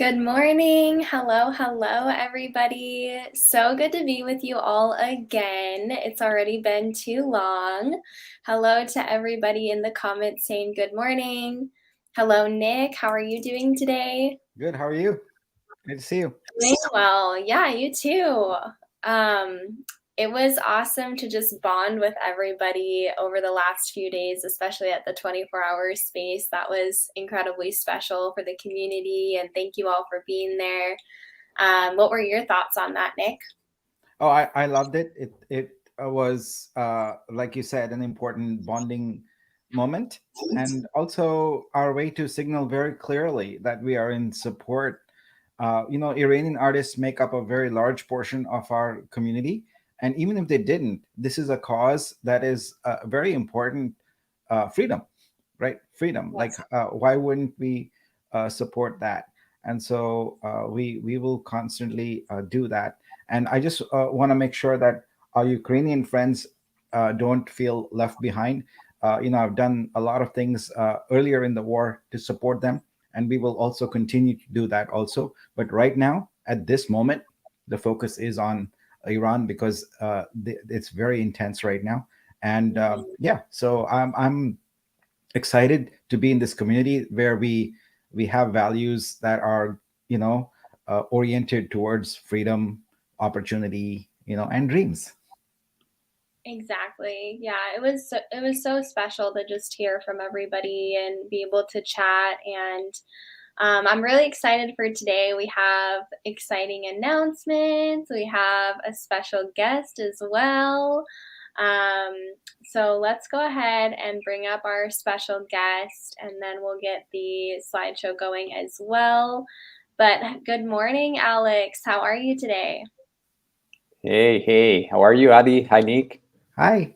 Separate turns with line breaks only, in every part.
Good morning. Hello, everybody. So good to be with you all again. It's already been too long. Hello to everybody in the comments saying good morning. Hello, Nick. How are you doing today?
Good. How are you? Good to see you.
Doing well. Yeah, you too. Um, it was awesome to just bond with everybody over the last few days, especially at the 24-hour space. That was incredibly special for the community, and thank you all for being there. What were your thoughts on that, Nick?
Oh, I loved it. It was like you said, an important bonding moment, and also our way to signal very clearly that we are in support. Iranian artists make up a very large portion of our community, and even if they didn't, this is a cause that is very important. Freedom, right? Freedom. Like,
Yes.
why wouldn't we support that? And so we will constantly do that. And I just want to make sure that our Ukrainian friends don't feel left behind. I've done a lot of things earlier in the war to support them, and we will also continue to do that also. But right now, at this moment, the focus is on Iran because it's very intense right now. And yeah, so I'm excited to be in this community where we have values that are oriented towards freedom, opportunity, and dreams.
Exactly. Yeah, it was so special to just hear from everybody and be able to chat. And I'm really excited for today. We have exciting announcements. We have a special guest as well. Um, so let's go ahead and bring up our special guest, and then we'll get the slideshow going as well. But good morning, Alex. How are you today?
Hey, how are you, Adi? Hi, Nick.
Hi,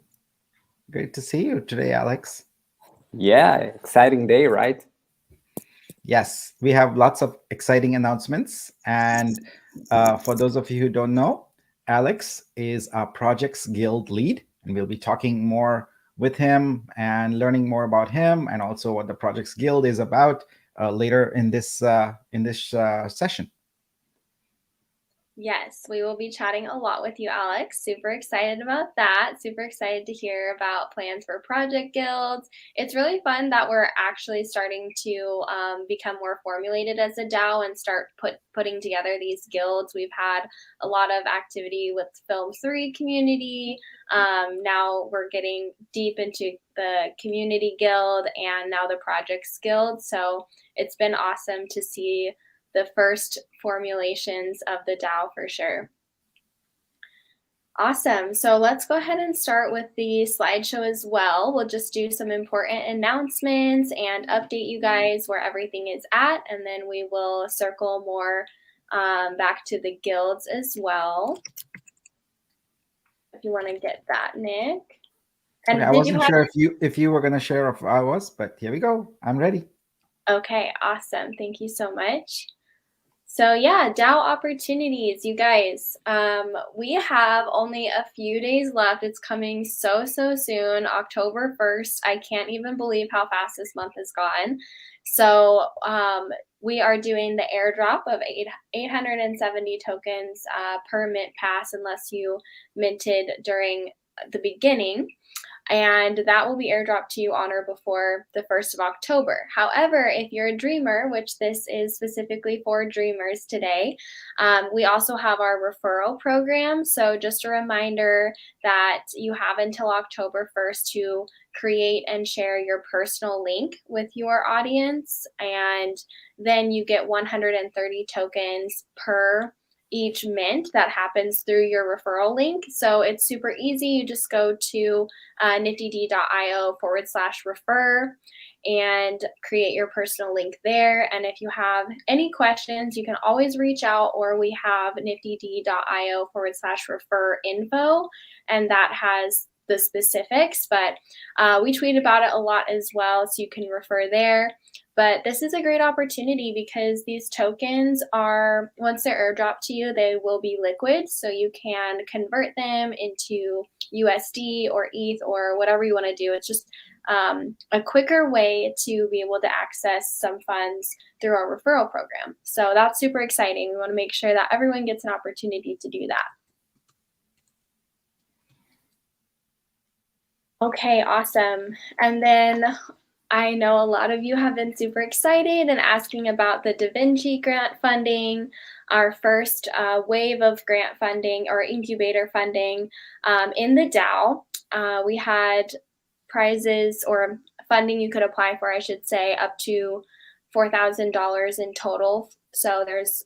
great to see you today, Alex.
Yeah, exciting day, right?
Yes, we have lots of exciting announcements. And for those of you who don't know, Alex is our Projects Guild lead, and we'll be talking more with him and learning more about him and also what the Projects Guild is about later in this session.
Yes, we will be chatting a lot with you, Alex. Super excited about that. Super excited to hear about plans for project guilds. It's really fun that we're actually starting to become more formulated as a DAO and start putting together these guilds. We've had a lot of activity with Film 3 community. Now we're getting deep into the community guild and now the projects guild. So it's been awesome to see the first formulations of the DAO for sure. Awesome. So let's go ahead and start with the slideshow as well. We'll just do some important announcements and update you guys where everything is at, and then we will circle more back to the guilds as well. If you want to get that, Nick. And
Okay, I wasn't sure if you were going to share if I was, but here we go. I'm ready.
Okay, awesome. Thank you so much. So yeah, DAO opportunities, you guys. We have only a few days left. It's coming so soon, October 1st. I can't even believe how fast this month has gone. So we are doing the airdrop of 870 tokens per mint pass, unless you minted during the beginning, and that will be airdropped to you on or before the 1st of October. However, if you're a dreamer, which this is specifically for dreamers today, we also have our referral program. So just a reminder that you have until October 1st to create and share your personal link with your audience, and then you get 130 tokens per each mint that happens through your referral link. So it's super easy. You just go to niftyd.io/refer and create your personal link there. And if you have any questions, you can always reach out, or we have niftyd.io/refer info, and that has the specifics, but we tweet about it a lot as well, so you can refer there. But this is a great opportunity because these tokens are, once they're airdropped to you, they will be liquid. So you can convert them into USD or ETH or whatever you want to do. It's just a quicker way to be able to access some funds through our referral program. So that's super exciting. We want to make sure that everyone gets an opportunity to do that. Okay, awesome. And then I know a lot of you have been super excited and asking about the Da Vinci grant funding, our first wave of grant funding or incubator funding in the DAO. We had prizes or funding you could apply for, I should say, up to $4,000 in total. So there's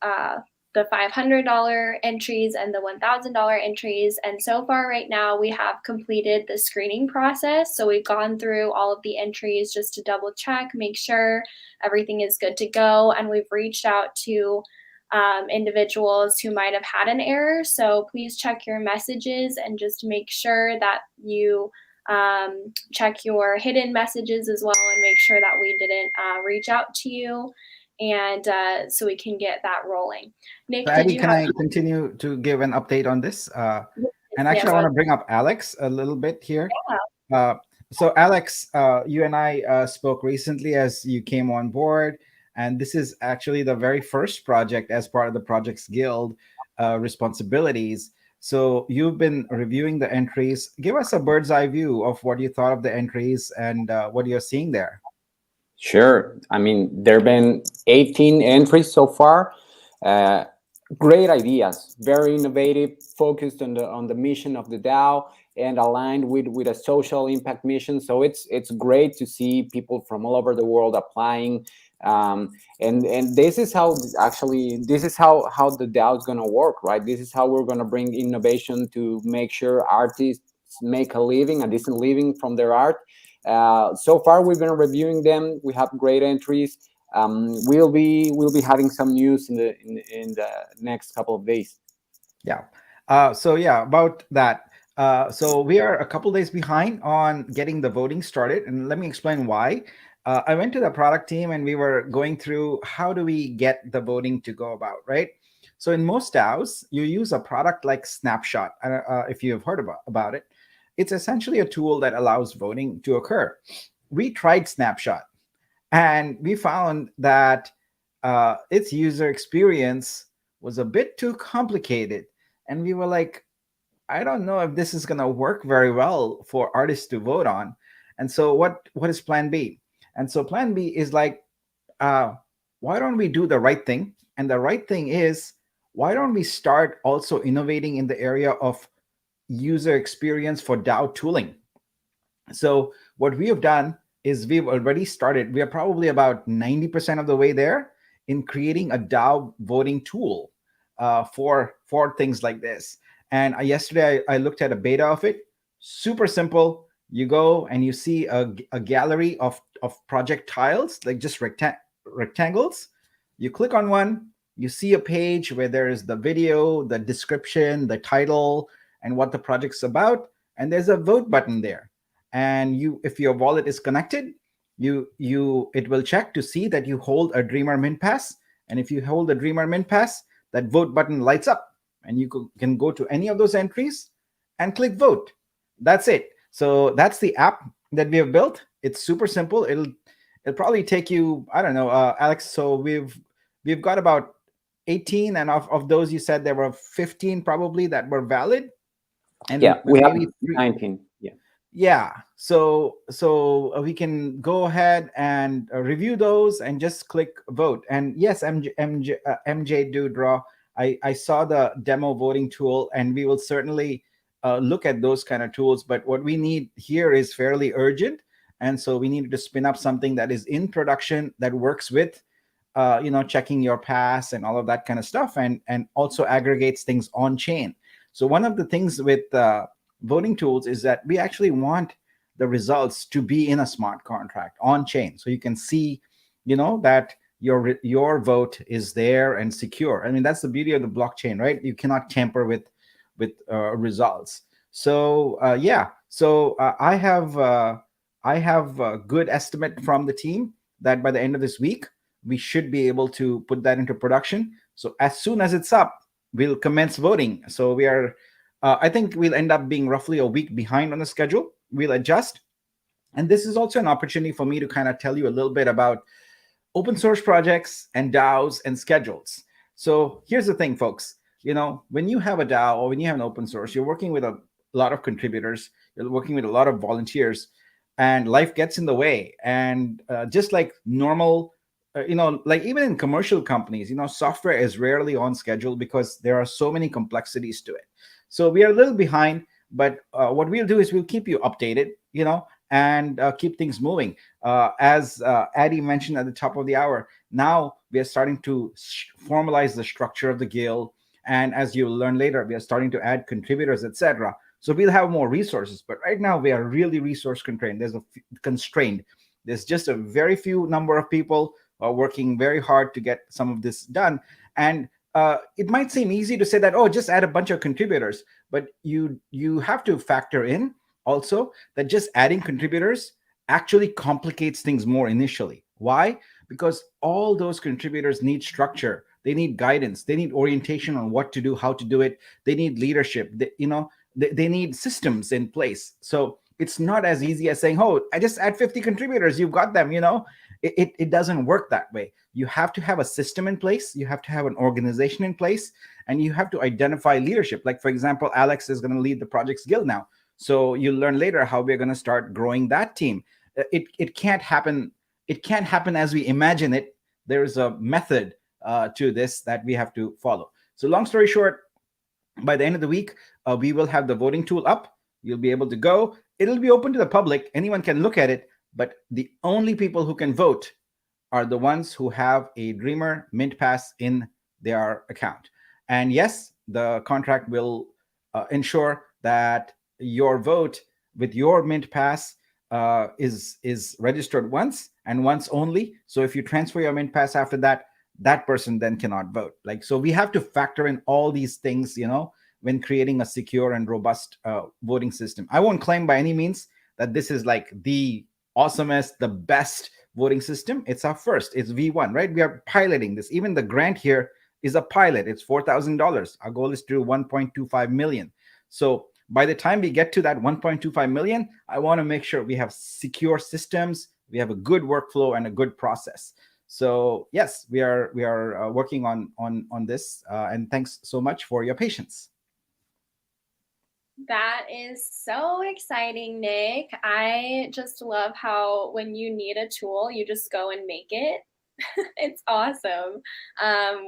the $500 entries and the $1,000 entries. And so far right now, we have completed the screening process. So we've gone through all of the entries just to double check, make sure everything is good to go. And we've reached out to individuals who might have had an error. So please check your messages and just make sure that you check your hidden messages as well and make sure that we didn't reach out to you, and so we can get that rolling. Nick,
So,
did
Eddie,
you
can
have?
I continue to give an update on this? And
Yes,
actually, I want to bring up Alex a little bit here.
yeah.
So, Alex, you and I spoke recently as you came on board, and this is actually the very first project as part of the Projects Guild responsibilities. So, you've been reviewing the entries. Give us a bird's eye view of what you thought of the entries and what you're seeing there.
Sure. I mean, there have been 18 entries so far. Great ideas, very innovative, focused on the mission of the DAO and aligned with a social impact mission. So it's great to see people from all over the world applying. And this is how how the DAO is going to work, right? This is how we're going to bring innovation to make sure artists make a living, a decent living from their art. So far, we've been reviewing them. We have great entries. We'll be having some news in the next couple of days.
Yeah. So yeah, about that. So we are a couple days behind on getting the voting started, and let me explain why. I went to the product team and we were going through how do we get the voting to go about, right? So in most DAOs, you use a product like Snapshot. If you have heard about it, it's essentially a tool that allows voting to occur. We tried Snapshot, and we found that its user experience was a bit too complicated, and we were like, I don't know if this is going to work very well for artists to vote on. And so what is plan B? And so plan B is like, why don't we do the right thing? And the right thing is, why don't we start also innovating in the area of user experience for DAO tooling? So what we have done is we've already started. We are probably about 90% of the way there in creating a DAO voting tool for things like this. And yesterday I looked at a beta of it. Super simple. You go and you see a gallery of project tiles, like just rectangles. You click on one, you see a page where there is the video, the description, the title, and what the project's about. And there's a vote button there. And if your wallet is connected, it will check to see that you hold a Dreamer Mint Pass. And if you hold a Dreamer Mint Pass, that vote button lights up, and you can go to any of those entries and click vote. That's it. So that's the app that we have built. It's super simple. It'll probably take you, I don't know, Alex. So we've got about 18, and of those you said there were 15 probably that were valid. And
yeah, we have
maybe
19. Yeah.
Yeah, so we can go ahead and review those and just click vote. And yes, MJ Dewdraw, I saw the demo voting tool, and we will certainly look at those kind of tools. But what we need here is fairly urgent, and so we needed to spin up something that is in production that works with checking your pass and all of that kind of stuff, and also aggregates things on chain. So one of the things with voting tools is that we actually want the results to be in a smart contract on chain, so you can see that your vote is there and secure. I mean, that's the beauty of the blockchain, right? You cannot tamper with results. So I have a good estimate from the team that by the end of this week we should be able to put that into production. So as soon as it's up, we'll commence voting. So we are I think we'll end up being roughly a week behind on the schedule. We'll adjust, And this is also an opportunity for me to kind of tell you a little bit about open source projects and DAOs and schedules. So here's the thing, folks. When you have a DAO or when you have an open source, you're working with a lot of contributors, you're working with a lot of volunteers, and life gets in the way. And just like normal, like even in commercial companies, software is rarely on schedule because there are so many complexities to it. So we are a little behind, but what we'll do is we'll keep you updated, and keep things moving. As Addie mentioned at the top of the hour, now we are starting to formalize the structure of the guild. And as you'll learn later, we are starting to add contributors, etc. So we'll have more resources. But right now, we are really resource constrained. Constrained. There's just a very few number of people working very hard to get some of this done. And it might seem easy to say that, oh, just add a bunch of contributors. But you have to factor in also that just adding contributors actually complicates things more initially. Why? Because all those contributors need structure, they need guidance, they need orientation on what to do, how to do it, they need leadership, they need systems in place. So it's not as easy as saying, oh, I just add 50 contributors, you've got them. It doesn't work that way. You have to have a system in place, you have to have an organization in place, and you have to identify leadership. Like, for example, Alex is going to lead the Projects Guild now. So you'll learn later how we're going to start growing that team. It can't happen. It can't happen as we imagine it. There's a method to this that we have to follow. So long story short, by the end of the week, we will have the voting tool up. You'll be able to go. It'll be open to the public. Anyone can look at it, but the only people who can vote are the ones who have a Dreamer Mint Pass in their account. And yes, the contract will ensure that your vote with your Mint Pass is registered once and once only. So if you transfer your Mint Pass after that, that person then cannot vote. So we have to factor in all these things, when creating a secure and robust voting system. I won't claim by any means that this is like the awesomest, the best voting system. It's our first. It's V1, right? We are piloting this. Even the grant here is a pilot. It's $4,000. Our goal is to do 1.25 million. So by the time we get to that 1.25 million, I want to make sure we have secure systems, we have a good workflow and a good process. So yes, we are working on this, and thanks so much for your patience.
That is so exciting, Nick. I just love how when you need a tool, you just go and make it. It's awesome.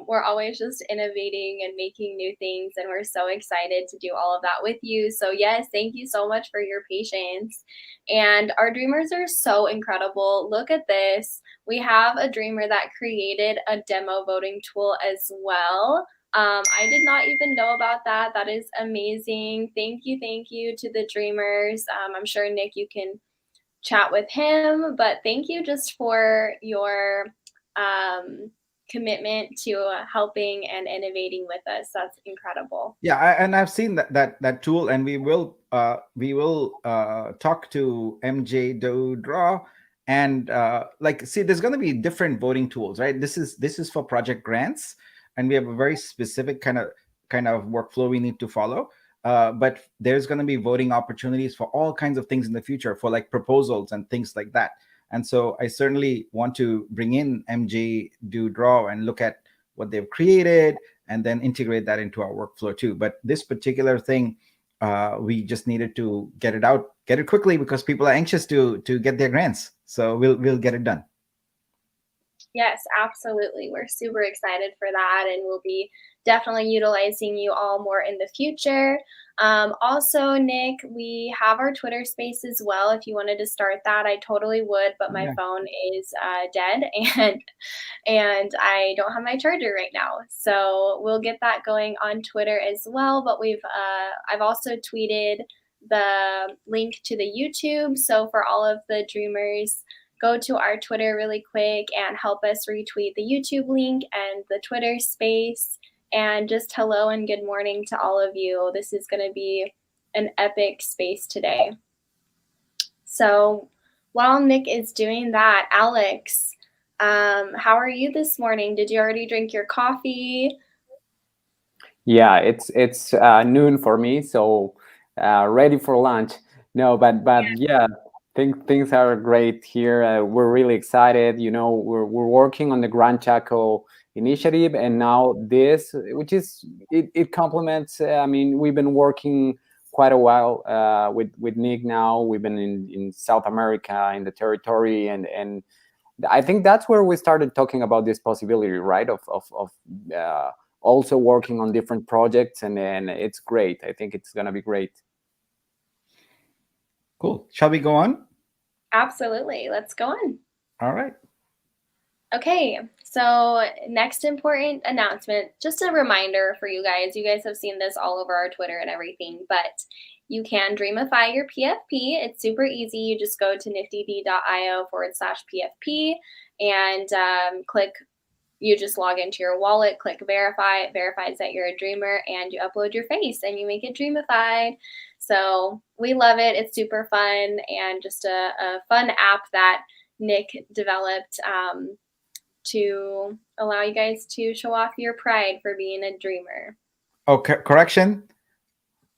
We're always just innovating and making new things, and we're so excited to do all of that with you. So yes, thank you so much for your patience. And our dreamers are so incredible. Look at this. We have a dreamer that created a demo voting tool as well. I did not even know about that. That is amazing. Thank you to the dreamers. I'm sure, Nick, you can chat with him, but thank you just for your commitment to helping and innovating with us. That's incredible.
Yeah, and I've seen that tool, and we will talk to MJ Do Draw, and see, there's going to be different voting tools, right? This is for project grants, and we have a very specific kind of workflow we need to follow. But there's going to be voting opportunities for all kinds of things in the future, for like proposals and things like that. And so I certainly want to bring in MJ Do Draw and look at what they've created and then integrate that into our workflow too. But this particular thing, we just needed to get it quickly because people are anxious to get their grants. So we'll get it done.
Yes, absolutely. We're super excited for that, and we'll be definitely utilizing you all more in the future. Also, Nick, we have our Twitter space as well. If you wanted to start that, I totally would, but my phone is dead, and I don't have my charger right now. So we'll get that going on Twitter as well. But I've also tweeted the link to the YouTube. So for all of the dreamers, go to our Twitter really quick and help us retweet the YouTube link and the Twitter space. And just hello and good morning to all of you. This is going to be an epic space today. So while Nick is doing that, Alex, how are you this morning? Did you already drink your coffee?
Yeah, it's noon for me, so ready for lunch. No, but yeah, think things are great here. We're really excited. You know, we're working on the Gran Chaco initiative, and now this, which is it complements. I mean, we've been working quite a while with Nick. Now we've been in South America, in the territory, and I think that's where we started talking about this possibility, right? Of also working on different projects, and it's great. I think it's gonna be great.
Cool. Shall we go on?
Absolutely. Let's go on.
All right.
Okay, so next important announcement, just a reminder for you guys. You guys have seen this all over our Twitter and everything, but you can Dreamify your PFP. It's super easy. You just go to niftyD.io/PFP and you just log into your wallet, click verify. It verifies that you're a dreamer, and you upload your face and you make it dreamified. So we love it. It's super fun and just a fun app that Nick developed to allow you guys to show off your pride for being a dreamer.
Oh, correction.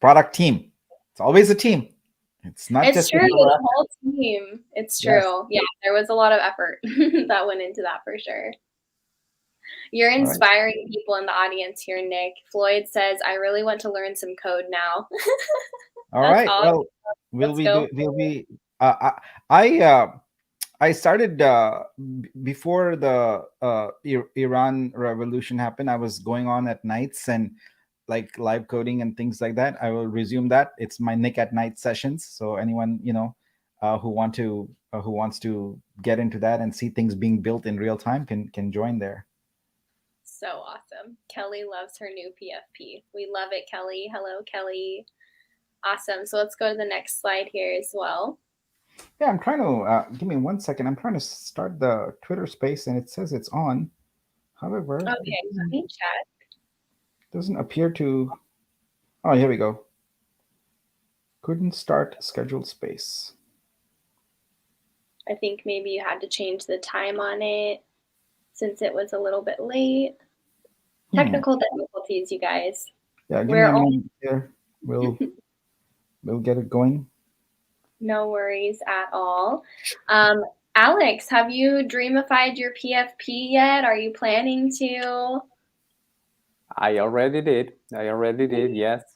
Product team. It's always a team. It's not
It's
just
true, the whole team. It's true.
Yes.
Yeah, there was a lot of effort that went into that for sure. You're
All right.
inspiring people in the audience here, Nick. Floyd says, I really want to learn some code now.
All
That's
right.
awesome.
Well,
Let's go.
I started before the Iran revolution happened. I was going on at nights and like live coding and things like that. I will resume that. It's my Nick at Night sessions. So anyone who wants to get into that and see things being built in real time can join there.
So awesome. Kelly loves her new PFP. We love it, Kelly. Hello, Kelly. Awesome. So let's go to the next slide here as well.
Yeah, I'm trying to give me 1 second. I'm trying to start the Twitter space and it says it's on. However,
okay, let me check.
Doesn't appear to. Oh, here we go. Couldn't start scheduled space.
I think maybe you had to change the time on it since it was a little bit late. Technical difficulties, you guys.
Yeah, give me a moment here. We'll get it going.
No worries at all. Alex, have you dreamified your PFP yet? Are you planning to?
I already did. Yes.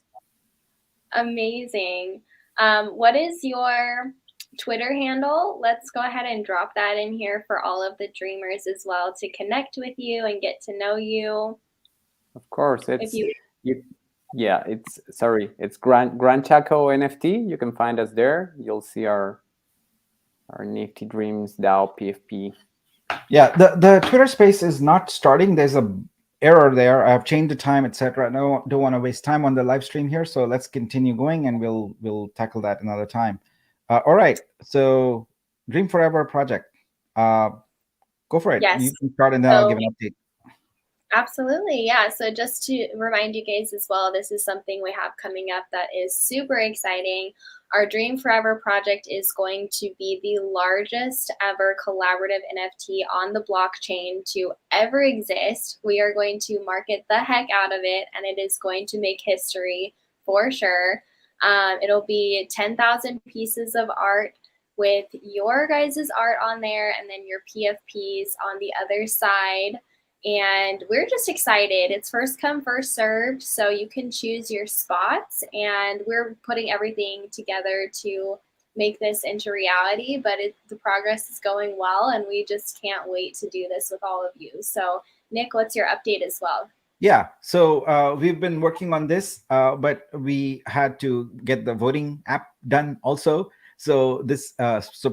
Amazing. What is your Twitter handle? Let's go ahead and drop that in here for all of the dreamers as well to connect with you and get to know you.
Of course, it's Gran Chaco NFT. You can find us there. You'll see our Nifty Dreams DAO PFP.
Yeah, the Twitter space is not starting. There's a error there. I've changed the time, etc. No, don't want to waste time on the live stream here. So let's continue going, and we'll tackle that another time. All right. So Dream Forever project. Go for it.
Yes.
You can start, and then I'll give an update.
Absolutely. Yeah. So just to remind you guys as well, this is something we have coming up that is super exciting. Our Dream Forever project is going to be the largest ever collaborative NFT on the blockchain to ever exist. We are going to market the heck out of it, and it is going to make history for sure. It'll be 10,000 pieces of art with your guys' art on there, and then your PFPs on the other side. And we're just excited. It's first come, first served, so you can choose your spots, and we're putting everything together to make this into reality, but the progress is going well, and we just can't wait to do this with all of you. So Nick, what's your update as well?
Yeah, so we've been working on this, but we had to get the voting app done also. So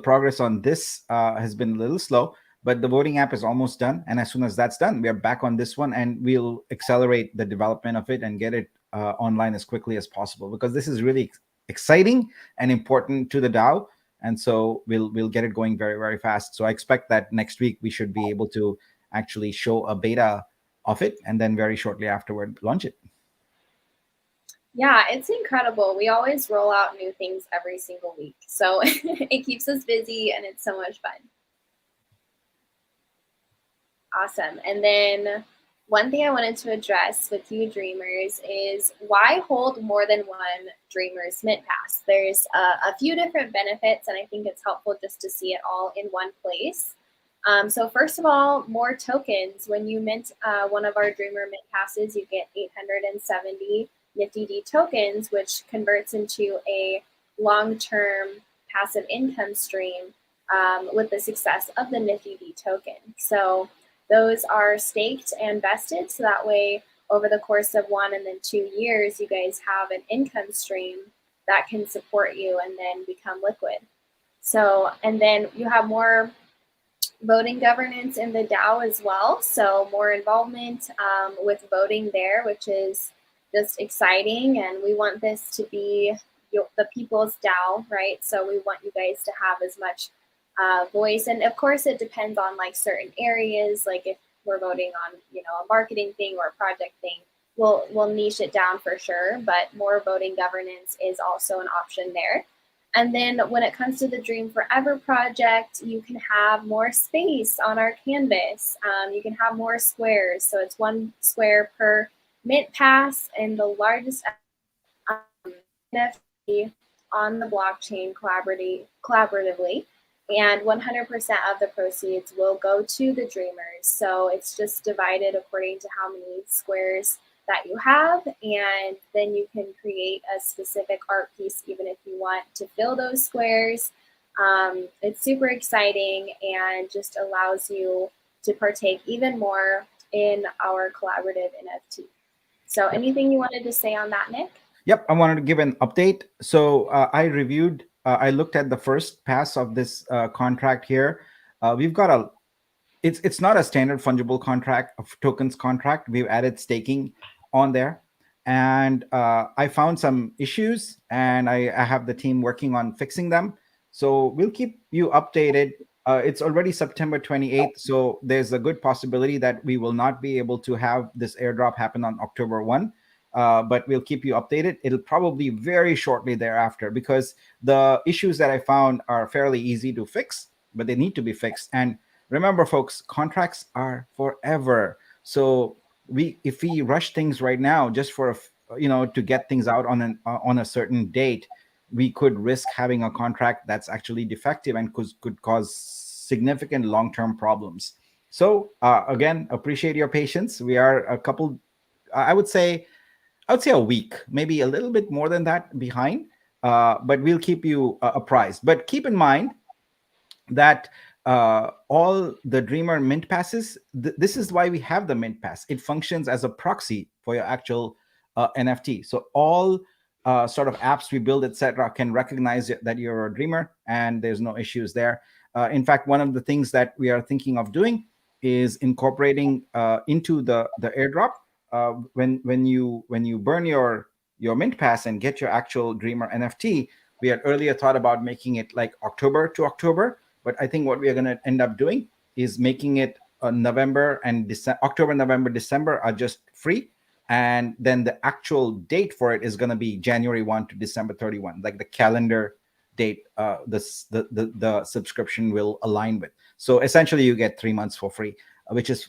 progress on this has been a little slow, but the voting app is almost done. And as soon as that's done, we are back on this one, and we'll accelerate the development of it and get it online as quickly as possible, because this is really exciting and important to the DAO. And so we'll get it going very, very fast. So I expect that next week we should be able to actually show a beta of it, and then very shortly afterward launch it.
Yeah, it's incredible. We always roll out new things every single week, so it keeps us busy, and it's so much fun. Awesome. And then one thing I wanted to address with you dreamers is why hold more than one Dreamers Mint Pass? There's a few different benefits, and I think it's helpful just to see it all in one place. So first of all, more tokens. When you mint one of our Dreamer Mint Passes, you get 870 Nifty D tokens, which converts into a long-term passive income stream with the success of the Nifty D token. So those are staked and vested, so that way over the course of 1 and then 2 years, you guys have an income stream that can support you and then become liquid. So, and then you have more voting governance in the DAO as well. So more involvement with voting there, which is just exciting. And we want this to be the people's DAO, right? So we want you guys to have as much voice. And of course, it depends on like certain areas. Like if we're voting on, a marketing thing or a project thing, we'll niche it down for sure. But more voting governance is also an option there. And then when it comes to the Dream Forever project, you can have more space on our canvas. You can have more squares. So it's 1 square per mint pass and the largest NFT on the blockchain collaboratively. And 100% of the proceeds will go to the Dreamers. So it's just divided according to how many squares that you have, and then you can create a specific art piece even if you want to fill those squares. It's super exciting and just allows you to partake even more in our collaborative NFT. So anything you wanted to say on that, Nick?
Yep, I wanted to give an update. So I looked at the first pass of this contract here. We've got it's not a standard fungible contract of tokens contract. We've added staking on there, and I found some issues, and I have the team working on fixing them. So we'll keep you updated. It's already September 28th, so there's a good possibility that we will not be able to have this airdrop happen on October 1. But we'll keep you updated. It'll probably very shortly thereafter, because the issues that I found are fairly easy to fix, but they need to be fixed. And remember, folks, contracts are forever. So if we rush things right now just for to get things out on a certain date, we could risk having a contract that's actually defective and could cause significant long-term problems. So again, appreciate your patience. We are a couple, I would say a week, maybe a little bit more than that behind, but we'll keep you apprised. But keep in mind that all the Dreamer Mint Passes, this is why we have the Mint Pass. It functions as a proxy for your actual NFT. So all sort of apps we build, etc., can recognize that you're a Dreamer, and there's no issues there. In fact, one of the things that we are thinking of doing is incorporating into the airdrop. When you burn your Mint Pass and get your actual Dreamer NFT, we had earlier thought about making it like October to October, but I think what we are going to end up doing is making it November and October, November, December are just free, and then the actual date for it is going to be January 1 to December 31, like the calendar date. The subscription will align with. So essentially, you get 3 months for free, which is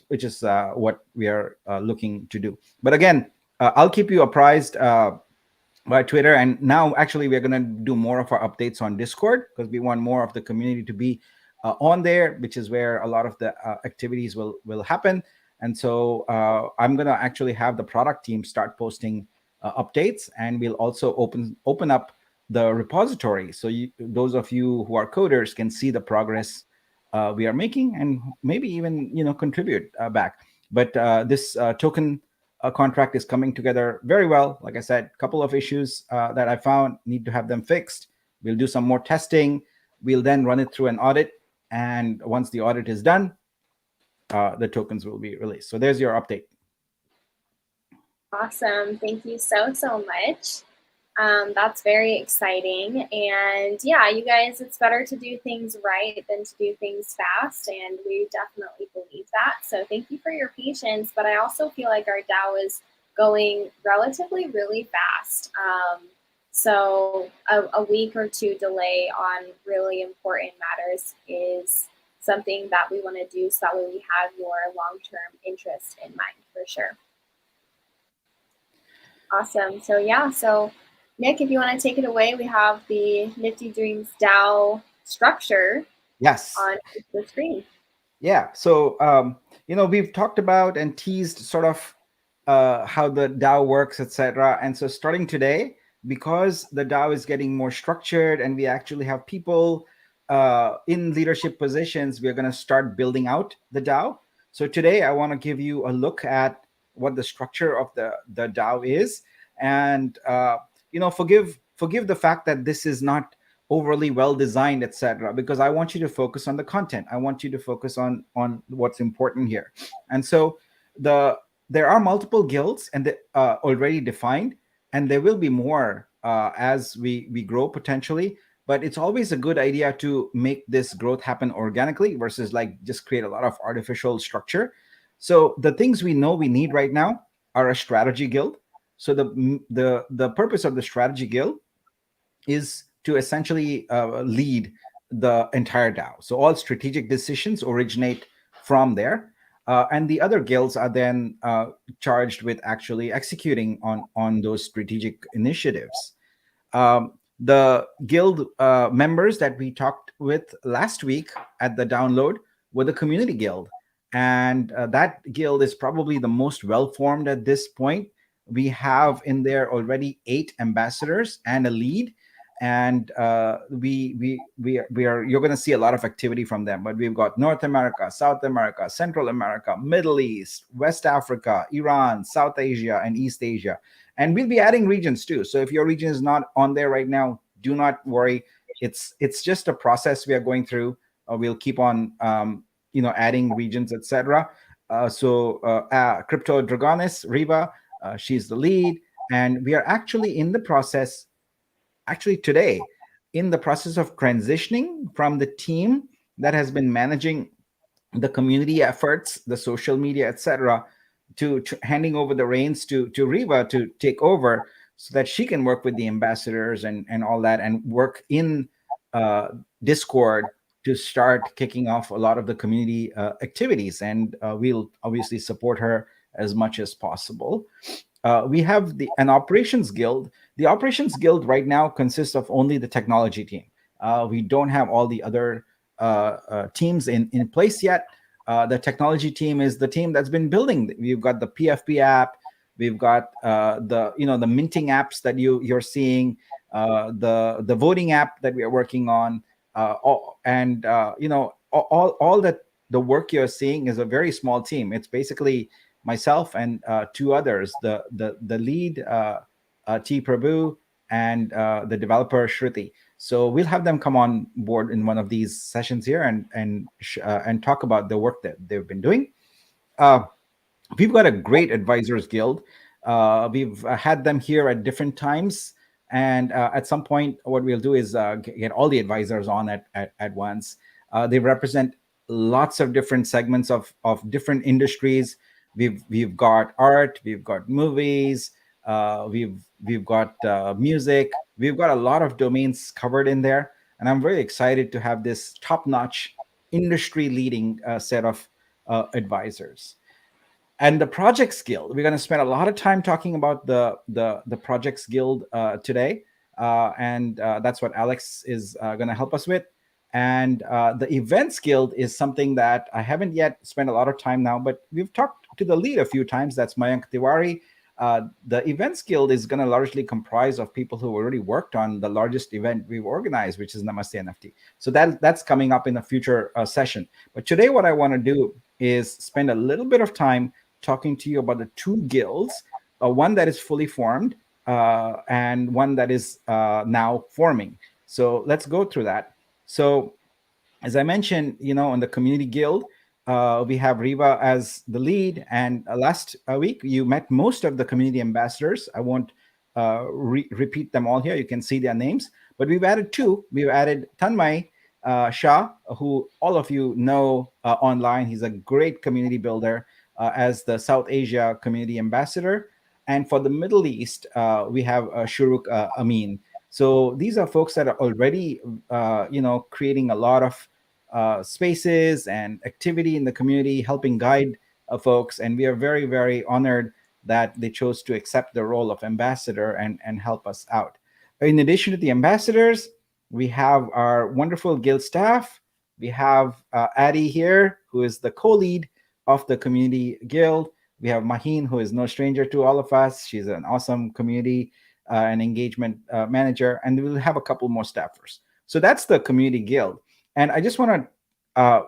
what we are looking to do. But again, I'll keep you apprised by Twitter, and now actually we're going to do more of our updates on Discord, because we want more of the community to be on there, which is where a lot of the activities will happen. And so I'm going to actually have the product team start posting updates, and we'll also open up the repository, so those of you who are coders can see the progress we are making, and maybe even contribute back. But this token contract is coming together very well. Like I said, a couple of issues that I found need to have them fixed. We'll do some more testing. We'll then run it through an audit, and once the audit is done, the tokens will be released. So there's your update.
Awesome. Thank you so much. That's very exciting. And yeah, you guys, it's better to do things right than to do things fast. And we definitely believe that. So thank you for your patience. But I also feel like our DAO is going relatively really fast. So a week or two delay on really important matters is something that we want to do so that way we have your long-term interest in mind for sure. Awesome. So yeah, so Nick, if you want to take it away, we have the Nifty Dreams DAO structure
Yes.
on the screen.
Yeah. So, we've talked about and teased sort of how the DAO works, etc. And so, starting today, because the DAO is getting more structured and we actually have people in leadership positions, we're going to start building out the DAO. So, today, I want to give you a look at what the structure of the DAO is, and forgive the fact that this is not overly well designed, etc., because I want you to focus on the content. I want you to focus on what's important here. And so there are multiple guilds and already defined, and there will be more as we grow potentially. But it's always a good idea to make this growth happen organically versus like just create a lot of artificial structure. So the things we know we need right now are a strategy guild. So the purpose of the strategy guild is to essentially lead the entire DAO. So all strategic decisions originate from there. And the other guilds are then charged with actually executing on those strategic initiatives. The guild members that we talked with last week at the DAOnload were the community guild. And that guild is probably the most well-formed at this point. We have in there already 8 ambassadors and a lead, and we are you're going to see a lot of activity from them. But we've got North America, South America, Central America, Middle East, West Africa, Iran, South Asia, and East Asia. And we'll be adding regions too. So if your region is not on there right now, do not worry. It's just a process we are going through. We'll keep on adding regions, etc. Crypto Dragonis Riva, she's the lead, and we are actually in the process, actually today, in the process of transitioning from the team that has been managing the community efforts, the social media, etc., to handing over the reins to Riva to take over, so that she can work with the ambassadors and all that, and work in Discord to start kicking off a lot of the community activities. And we'll obviously support her as much as possible. We have an operations guild. The operations guild right now consists of only the technology team. We don't have all the other teams in place yet. The technology team is the team that's been building. We've got the PFP app. We've got the minting apps that you're seeing, the voting app that we are working on, all that. The work you're seeing is a very small team. It's basically myself and 2 others, the lead T Prabhu and the developer Shruti. So we'll have them come on board in one of these sessions here and talk about the work that they've been doing. We've got a great advisors guild. We've had them here at different times, and at some point, what we'll do is get all the advisors on at once. They represent lots of different segments of different industries. We've got art, we've got movies, we've got music. We've got a lot of domains covered in there, and I'm very excited to have this top-notch, industry-leading set of advisors. And the Projects Guild, we're going to spend a lot of time talking about the Projects Guild today, and that's what Alex is going to help us with. And the Events Guild is something that I haven't yet spent a lot of time now, but we've talked to the lead a few times. That's Mayank Tiwari. The Events Guild is going to largely comprise of people who already worked on the largest event we've organized, which is Namaste NFT. So that's coming up in a future session. But today, what I want to do is spend a little bit of time talking to you about the 2 guilds, one that is fully formed and one that is now forming. So let's go through that. So as I mentioned, in the community guild, we have Riva as the lead. And last week, you met most of the community ambassadors. I won't repeat them all here. You can see their names. But we've added 2. We've added Tanmay Shah, who all of you know online. He's a great community builder, as the South Asia community ambassador. And for the Middle East, we have Shuruk Amin. So these are folks that are already, creating a lot of spaces and activity in the community, helping guide folks. And we are very, very honored that they chose to accept the role of ambassador and help us out. In addition to the ambassadors, we have our wonderful guild staff. We have Addie here, who is the co-lead of the community guild. We have Maheen, who is no stranger to all of us. She's an awesome community and engagement manager. And we'll have a couple more staffers. So that's the community guild. And I just want to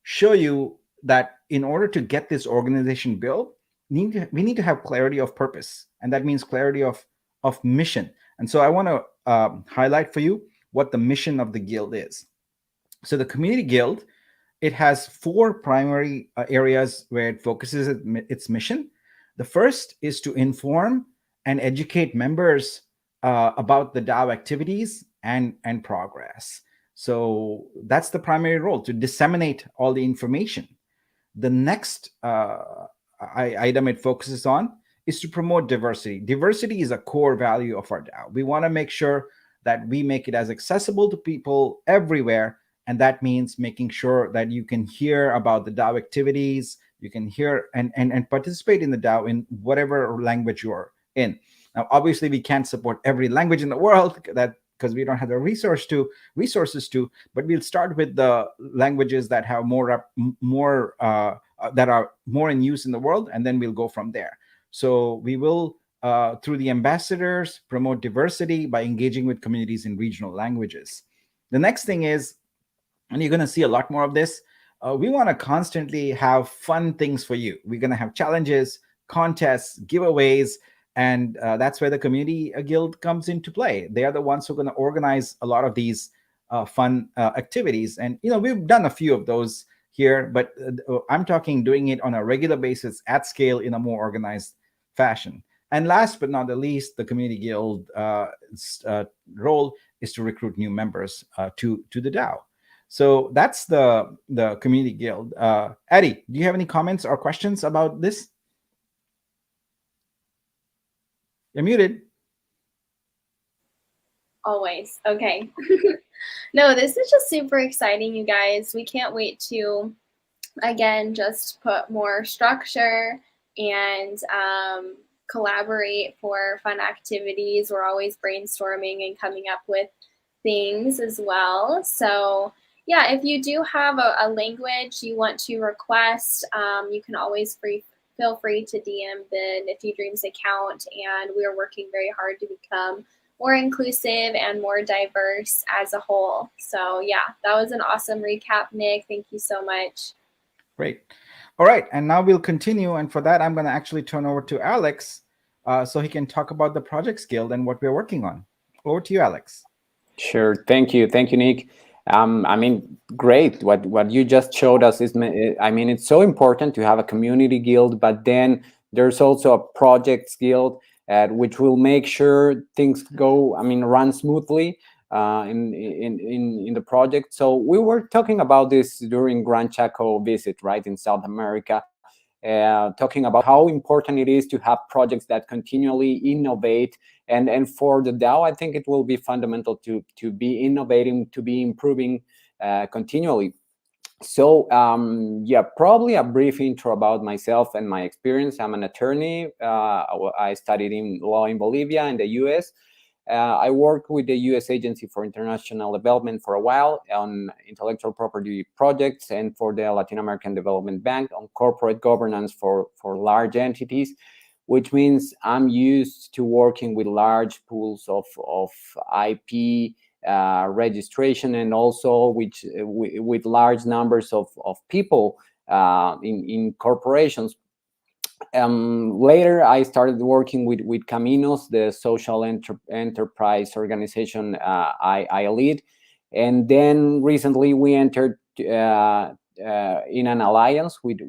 show you that in order to get this organization built, we need to have clarity of purpose. And that means clarity of mission. And so I want to highlight for you what the mission of the guild is. So the community guild, it has four primary areas where it focuses its mission. The first is to inform and educate members about the DAO activities and progress. So that's the primary role, to disseminate all the information. The next item it focuses on is to promote diversity. Diversity is a core value of our DAO. We want to make sure that we make it as accessible to people everywhere. And that means making sure that you can hear about the DAO activities, you can hear and participate in the DAO in whatever language you're in. Now, obviously, we can't support every language in the world because we don't have the resources to, but we'll start with the languages that have that are more in use in the world, and then we'll go from there. So we will, through the ambassadors, promote diversity by engaging with communities in regional languages. The next thing is, and you're going to see a lot more of this, we want to constantly have fun things for you. We're going to have challenges, contests, giveaways, and that's where the community guild comes into play. They are the ones who are going to organize a lot of these fun activities. And, we've done a few of those here, but I'm talking doing it on a regular basis at scale in a more organized fashion. And last but not the least, the community guild role is to recruit new members to the DAO. So that's the community guild. Addie, do you have any comments or questions about this? You're muted.
Always. Okay. No, this is just super exciting, you guys. We can't wait to, again, just put more structure and collaborate for fun activities. We're always brainstorming and coming up with things as well. So yeah, if you do have a language you want to request, you can always feel free to DM the Nifty Dreams account, and we are working very hard to become more inclusive and more diverse as a whole. So yeah, that was an awesome recap, Nick. Thank you so much.
Great. All right, and now we'll continue. And for that, I'm going to actually turn over to Alex so he can talk about the Projects Guild and what we're working on. Over to you, Alex.
Sure. Thank you, Nick. Great. What you just showed us is, it's so important to have a community guild, but then there's also a projects guild, which will make sure things run smoothly in the project. So we were talking about this during Gran Chaco visit, right, in South America, talking about how important it is to have projects that continually innovate. And for the DAO, I think it will be fundamental to be innovating, to be improving continually. So yeah, probably a brief intro about myself and my experience. I'm an attorney. I studied in law in Bolivia and the US. I worked with the US Agency for International Development for a while on intellectual property projects, and for the Latin American Development Bank on corporate governance for large entities, which means I'm used to working with large pools of IP registration, and also with large numbers of people in corporations. Later, I started working with Caminos, the social enterprise organization I lead. And then recently we entered in an alliance with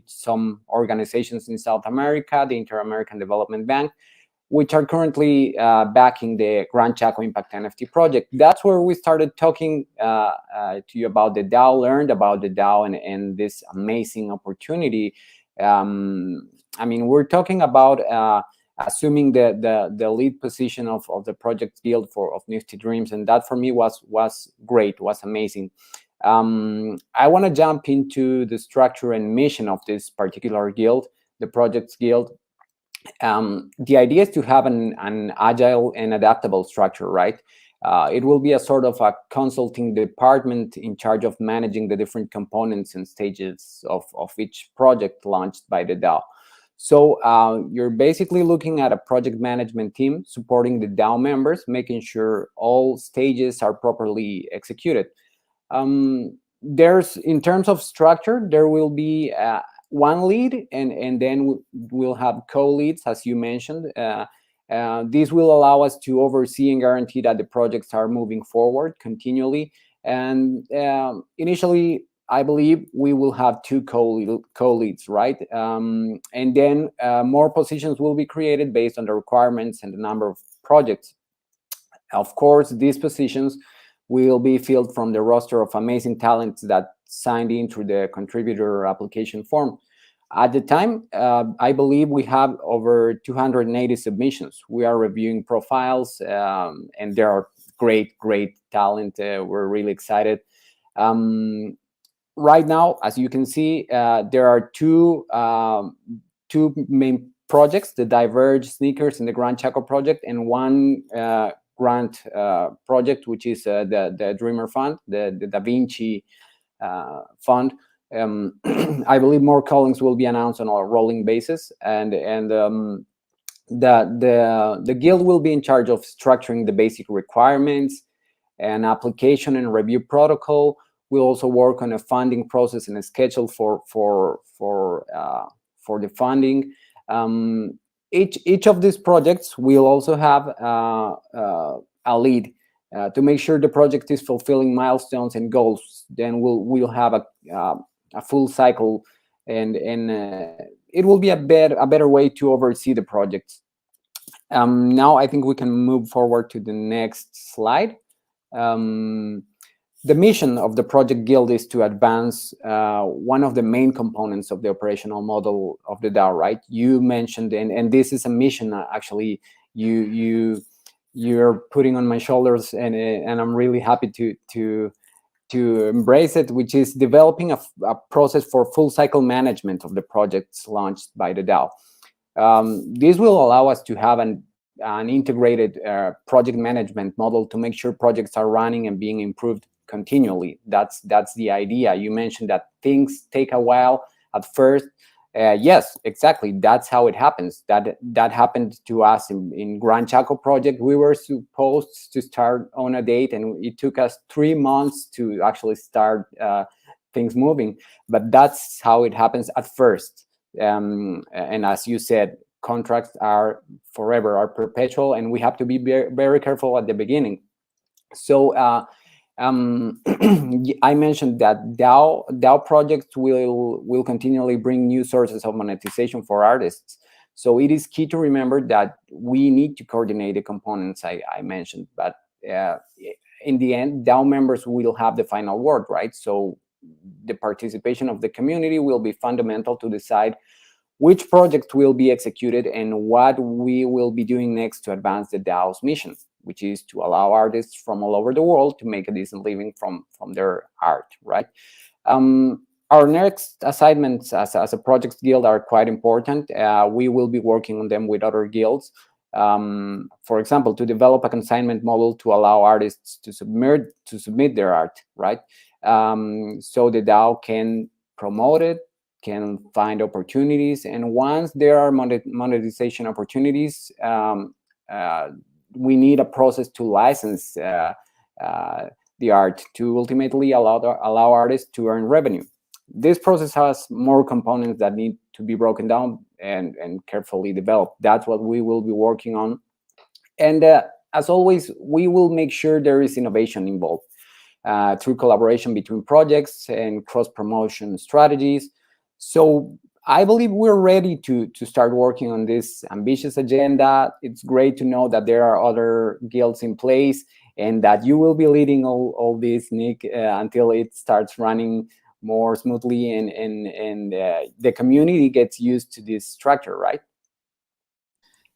some organizations in South America, the Inter-American Development Bank, which are currently backing the Gran Chaco Impact NFT project. That's where we started talking to you about the DAO, learned about the DAO and this amazing opportunity. We're talking about assuming the lead position of the project guild of Nifty Dreams, and that for me was great, was amazing. I want to jump into the structure and mission of this particular guild, the Projects Guild. The idea is to have an agile and adaptable structure, right? It will be a sort of a consulting department in charge of managing the different components and stages of each project launched by the DAO. So you're basically looking at a project management team supporting the DAO members, making sure all stages are properly executed. There's, in terms of structure, there will be one lead, and then we'll have co-leads, as you mentioned. This will allow us to oversee and guarantee that the projects are moving forward continually. And initially, I believe we will have two co-leads, right? And then more positions will be created based on the requirements and the number of projects. Of course, these positions will be filled from the roster of amazing talents that signed in through the contributor application form. At the time, I believe we have over 280 submissions. We are reviewing profiles, and there are great talent. We're really excited. Right now, as you can see, there are two main projects: the Diverge Sneakers and the Grand Chaco project, and one grant project, which is the Dreamer Fund, the Da Vinci Fund. I believe more callings will be announced on a rolling basis, and the guild will be in charge of structuring the basic requirements and application and review protocol. We'll also work on a funding process and a schedule for the funding. Each of these projects will also have a lead to make sure the project is fulfilling milestones and goals. Then we'll have a full cycle, and it will be a better way to oversee the projects. Now I think we can move forward to the next slide. The mission of the Project Guild is to advance one of the main components of the operational model of the DAO, right? You mentioned, and this is a mission actually you're putting on my shoulders, and I'm really happy to embrace it, which is developing a process for full cycle management of the projects launched by the DAO. This will allow us to have an integrated project management model to make sure projects are running and being improved continually. That's the idea. You mentioned that things take a while at first. Yes, exactly. That's how it happens. That happened to us in Grand Chaco project. We were supposed to start on a date, and it took us 3 months to actually start things moving. But that's how it happens at first. And as you said, contracts are forever, are perpetual, and we have to be very careful at the beginning. So I mentioned that DAO projects will continually bring new sources of monetization for artists. So it is key to remember that we need to coordinate the components I mentioned. But in the end, DAO members will have the final word, right? So the participation of the community will be fundamental to decide which project will be executed and what we will be doing next to advance the DAO's mission, which is to allow artists from all over the world to make a decent living from their art, right? Our next assignments as a projects guild are quite important. We will be working on them with other guilds. For example, to develop a consignment model to allow artists to submit their art, right? So the DAO can promote it, can find opportunities, and once there are monetization opportunities, we need a process to license the art to ultimately allow artists to earn revenue. This process has more components that need to be broken down and carefully developed. That's what we will be working on. And as always, we will make sure there is innovation involved through collaboration between projects and cross-promotion strategies. So I believe we're ready to start working on this ambitious agenda. It's great to know that there are other guilds in place and that you will be leading all this, Nick, until it starts running more smoothly and the community gets used to this structure, right?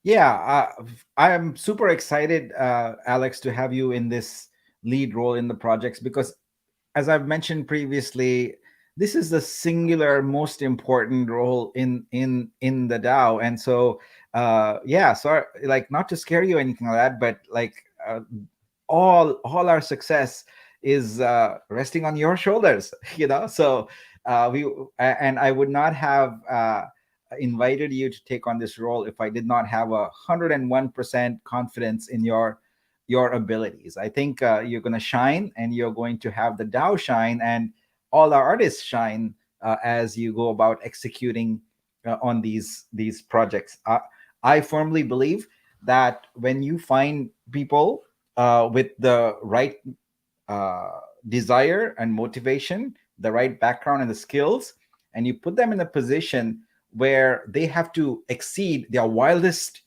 Yeah, I am super excited, Alex, to have you in this lead role in the projects, because as I've mentioned previously, this is the singular most important role in the DAO. And so, yeah, so like, not to scare you or anything like that, but like, all our success is resting on your shoulders. So we and I would not have invited you to take on this role if I did not have 101% confidence in your abilities. I think you're going to shine, and you're going to have the DAO shine, and all our artists shine as you go about executing on these projects. I firmly believe that when you find people with the right desire and motivation, the right background and the skills, and you put them in a position where they have to exceed their wildest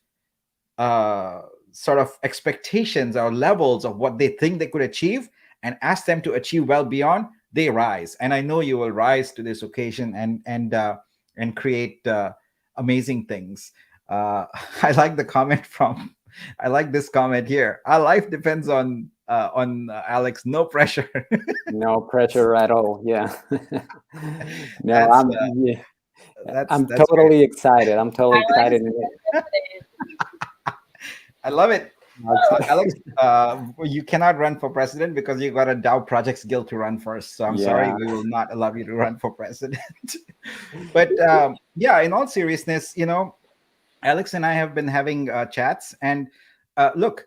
uh, sort of expectations or levels of what they think they could achieve, and ask them to achieve well beyond, they rise. And I know you will rise to this occasion and create amazing things. I like the comment from I like this comment here. Our life depends on Alex. No pressure.
No pressure at all. Yeah. No,
that's
yeah, I'm
that's great.
totally excited. I'm totally
I like
excited.
I love it.
That's-
Alex, you cannot run for president because you got a Dow Projects Guild to run first. So I'm sorry,
yeah.
we will not allow you to run for president. But yeah, in all seriousness, Alex and I have been having chats, and look,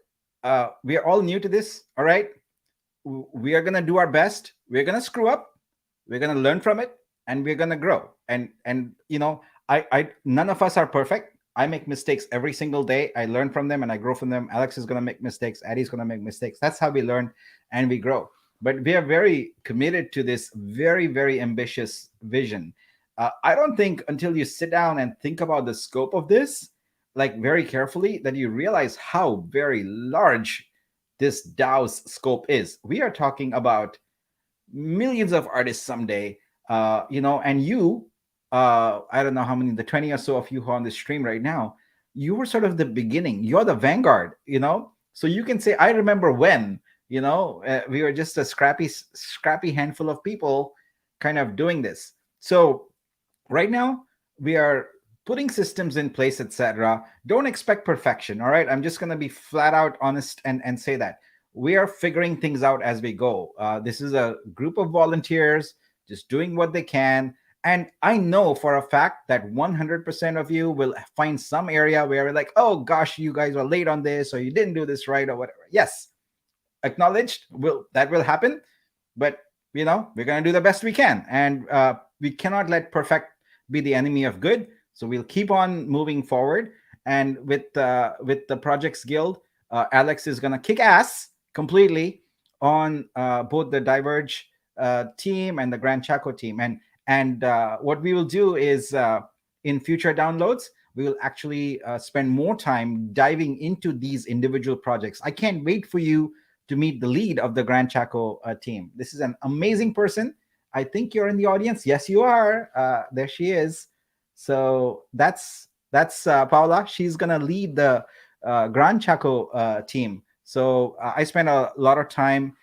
we are all new to this. All right, we are gonna do our best. We're gonna screw up. We're gonna learn from it, and we're gonna grow. And I none of us are perfect. I make mistakes every single day. I learn from them and I grow from them. Alex is gonna make mistakes. Addie's gonna make mistakes. That's how we learn and we grow. But we are very committed to this very, very ambitious vision. I don't think until you sit down and think about the scope of this, like, very carefully, that you realize how very large this DAO's scope is. We are talking about millions of artists someday, and I don't know how many, the 20 or so of you who are on the stream right now, you were sort of the beginning. You're the vanguard, so you can say, I remember when, we were just a scrappy handful of people kind of doing this. So right now we are putting systems in place, etc. Don't expect perfection. All right, I'm just going to be flat out honest and say that we are figuring things out as we go. This is a group of volunteers just doing what they can, and I know for a fact that 100% of you will find some area where you're like, oh gosh, you guys are late on this, or you didn't do this right, or whatever. Yes, acknowledged. That will happen, but we're going to do the best we can, and we cannot let perfect be the enemy of good. So we'll keep on moving forward. And with the Projects Guild, Alex is going to kick ass completely on both the Diverge team and the Grand Chaco team. And what we will do is, in future downloads, we will actually spend more time diving into these individual projects. I can't wait for you to meet the lead of the Grand Chaco team. This is an amazing person. I think you're in the audience. Yes, you are. There she is. So that's Paula. She's gonna lead the Grand Chaco team. So I spent a lot of time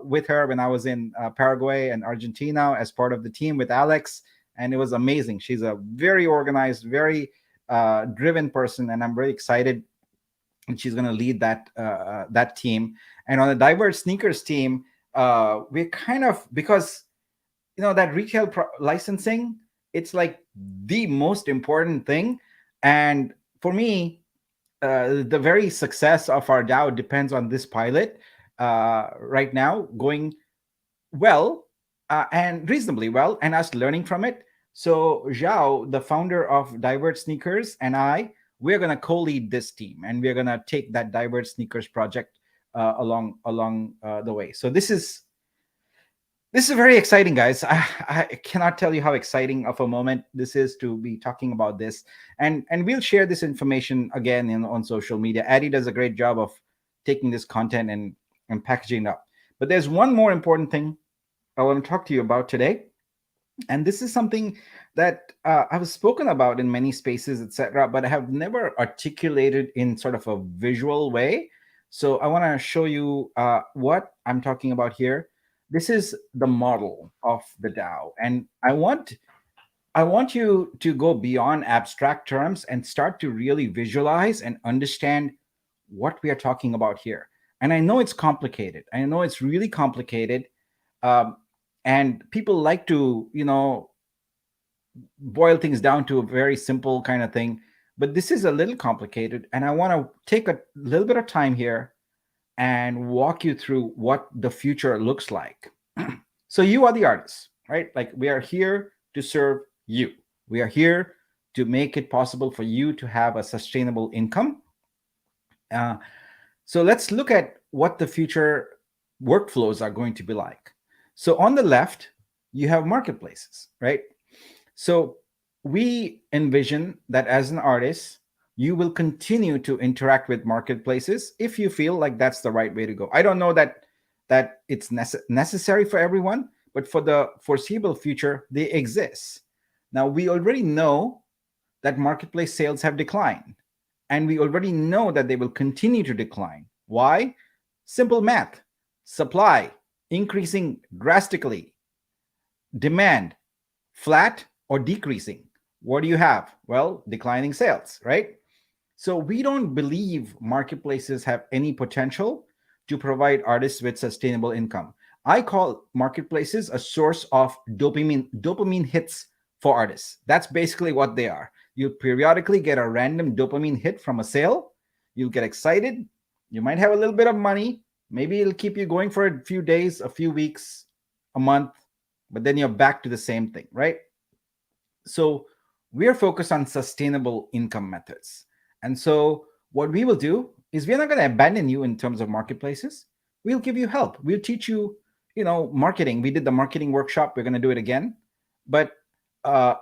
with her when I was in Paraguay and Argentina as part of the team with Alex, and it was amazing. She's a very organized, very driven person, and I'm very excited. And she's going to lead that team. And on the Diverse Sneakers team, we're kind of, because that retail licensing, it's like the most important thing. And for me, the very success of our DAO depends on this pilot right now going well, and reasonably well, and us learning from it. So Zhao, the founder of Diverge Sneakers, and we're going to co-lead this team, and we're going to take that Diverge Sneakers project along the way. So this is very exciting, guys. I cannot tell you how exciting of a moment this is to be talking about this. And we'll share this information again on social media. Addie does a great job of taking this content and packaging it up. But there's one more important thing I want to talk to you about today. And this is something that I've spoken about in many spaces, etc., but I have never articulated in sort of a visual way. So I want to show you what I'm talking about here. this is the model of the DAO, and I want you to go beyond abstract terms and start to really visualize and understand what we are talking about here. And I know it's complicated. I know it's really complicated. Um, and people like to, boil things down to a very simple kind of thing. But this is a little complicated. And I want to take a little bit of time here and walk you through what the future looks like. So you are the artists, right? Like, we are here to serve you. We are here to make it possible for you to have a sustainable income. Uh, so let's look at what the future workflows are going to be like. So on the left, you have marketplaces, right? So we envision that as an artist, you will continue to interact with marketplaces if you feel like that's the right way to go. I don't know that it's necessary for everyone, but for the foreseeable future, they exist. Now, we already know that marketplace sales have declined, and we already know that they will continue to decline. Why? Simple math. Supply increasing drastically, demand flat or decreasing. What do you have? Well, declining sales, right? So we don't believe marketplaces have any potential to provide artists with sustainable income. I call marketplaces a source of dopamine hits for artists. That's basically what they are. You periodically get a random dopamine hit from a sale. You'll get excited. You might have a little bit of money. Maybe it'll keep you going for a few days, a few weeks, a month, but then you're back to the same thing, right? So we are focused on sustainable income methods. And so what we will do is, we're not going to abandon you in terms of marketplaces. We'll give you help. We'll teach you, marketing. We did the marketing workshop. We're going to do it again. But uh,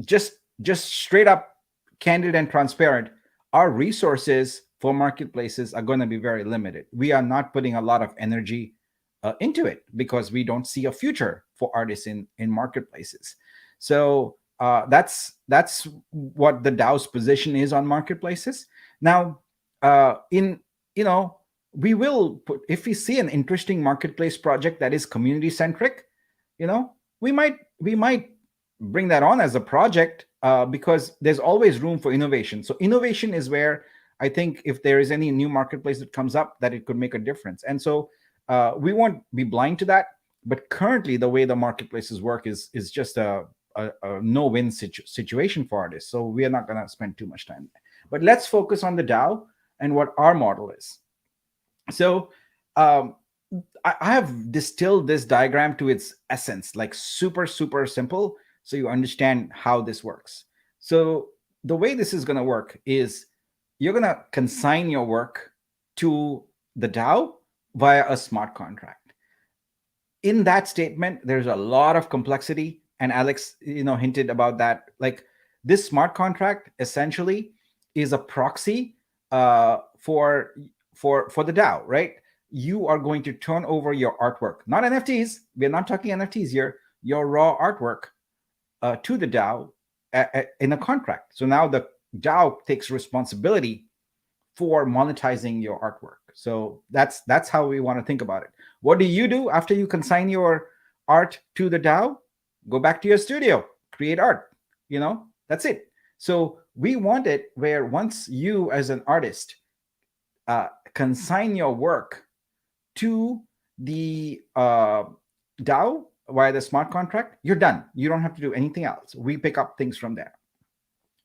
just straight up, candid and transparent, our resources for marketplaces are going to be very limited. We are not putting a lot of energy into it because we don't see a future for artists in marketplaces. So that's what the DAO's position is on marketplaces. Now, in we will put, if we see an interesting marketplace project that is community centric, we might bring that on as a project, because there's always room for innovation. So innovation is where I think, if there is any new marketplace that comes up, that it could make a difference. And so we won't be blind to that. But currently, the way the marketplaces work is just a no-win situation for artists. So we are not going to spend too much time there. But let's focus on the DAO and what our model is. So I have distilled this diagram to its essence, like super, super simple, so you understand how this works. So the way this is going to work is, you're going to consign your work to the DAO via a smart contract. In that statement, there's a lot of complexity, and Alex, hinted about that. Like, this smart contract essentially is a proxy for the DAO, right? You are going to turn over your artwork, not NFTs. We're not talking NFTs here. Your raw artwork to the DAO in a contract. So now the DAO takes responsibility for monetizing your artwork. So that's how we want to think about it. What do you do after you consign your art to the DAO? Go back to your studio, create art. That's it. So we want it where, once you as an artist consign your work to the DAO via the smart contract, you're done. You don't have to do anything else. We pick up things from there.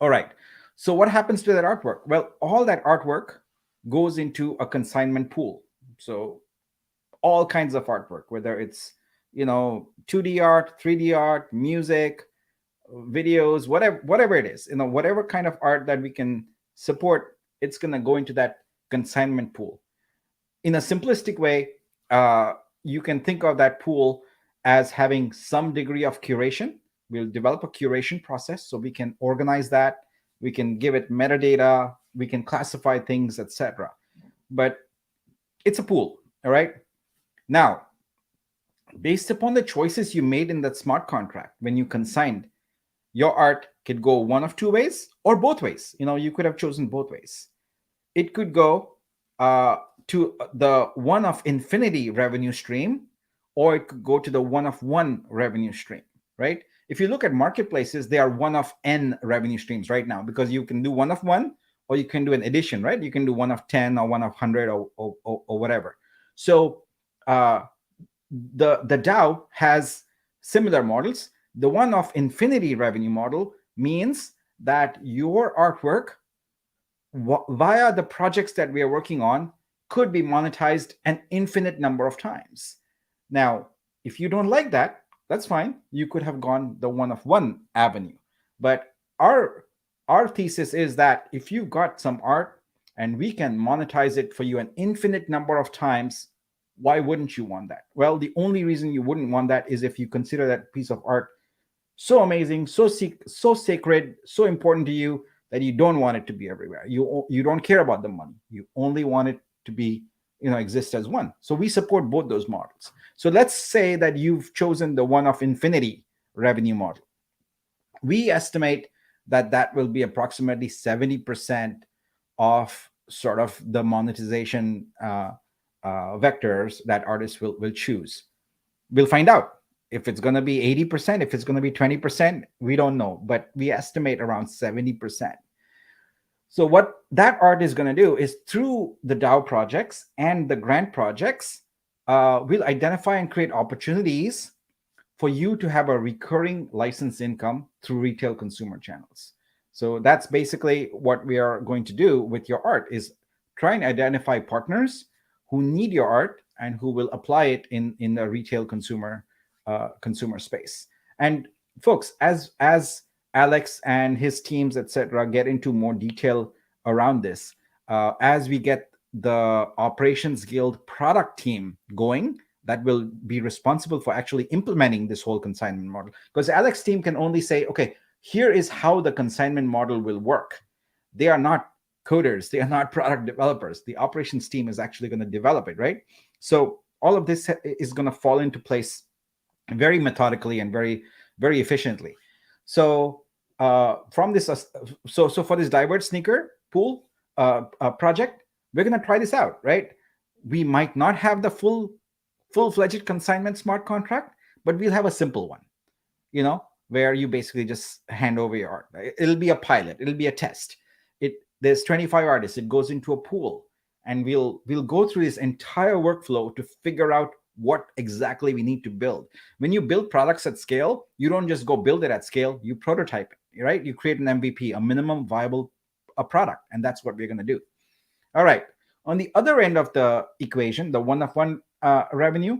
All right. So what happens to that artwork? Well, all that artwork goes into a consignment pool. So all kinds of artwork, whether it's 2D art, 3D art, music, videos, whatever it is, whatever kind of art that we can support, it's going to go into that consignment pool. In a simplistic way, you can think of that pool as having some degree of curation. We'll develop a curation process so we can organize that. We can give it metadata. We can classify things, etc. But it's a pool, all right? Now, based upon the choices you made in that smart contract, when you consigned, your art could go one of two ways or both ways. You could have chosen both ways. It could go to the one of infinity revenue stream, or it could go to the one of one revenue stream, right? If you look at marketplaces, they are one of n revenue streams right now, because you can do one of one, or you can do an addition, right? You can do one of 10 or one of 100, or whatever. So the DAO has similar models. The one of infinity revenue model means that your artwork via the projects that we are working on could be monetized an infinite number of times. Now, if you don't like that, that's fine. You could have gone the one of one avenue. But our thesis is that if you've got some art and we can monetize it for you an infinite number of times, why wouldn't you want that? Well, the only reason you wouldn't want that is if you consider that piece of art so amazing, so sacred, so important to you that you don't want it to be everywhere. You don't care about the money. You only want it to be, exist as one. So we support both those models. So let's say that you've chosen the one of infinity revenue model. We estimate that that will be approximately 70% of sort of the monetization vectors that artists will choose. We'll find out if it's going to be 80%, if it's going to be 20%, we don't know, but we estimate around 70%. So what that art is going to do is, through the DAO projects and the grant projects, we'll identify and create opportunities for you to have a recurring license income through retail consumer channels. So that's basically what we are going to do with your art, is try and identify partners who need your art and who will apply it in the retail consumer space. And folks, as Alex and his teams, etc., get into more detail around this, as we get the Operations Guild product team going, that will be responsible for actually implementing this whole consignment model. Because Alex's team can only say, okay, here is how the consignment model will work. They are not coders, they are not product developers. The operations team is actually going to develop it, right? So all of this is going to fall into place very methodically and very, very efficiently. So from this, so for this Divert sneaker pool project, we're going to try this out, right? We might not have the full-fledged consignment smart contract, but we'll have a simple one, where you basically just hand over your art. It'll be a pilot, it'll be a test. There's 25 artists, it goes into a pool, and we'll go through this entire workflow to figure out what exactly we need to build. When you build products at scale, you don't just go build it at scale, you prototype it, right? You create an MVP, a minimum viable product, and that's what we're going to do. All right. On the other end of the equation, the one of one revenue,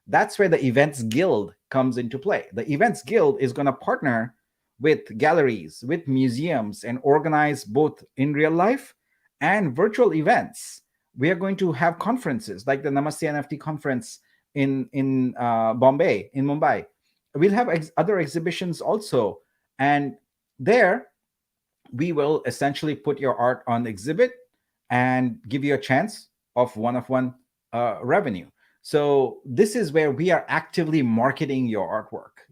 that's where the Events Guild comes into play. The Events Guild is going to partner with galleries, with museums, and organize both in real life and virtual events. We are going to have conferences like the Namaste NFT conference in Bombay, in Mumbai. We'll have other exhibitions also, and there we will essentially put your art on exhibit and give you a chance of one revenue. So this is where we are actively marketing your artwork,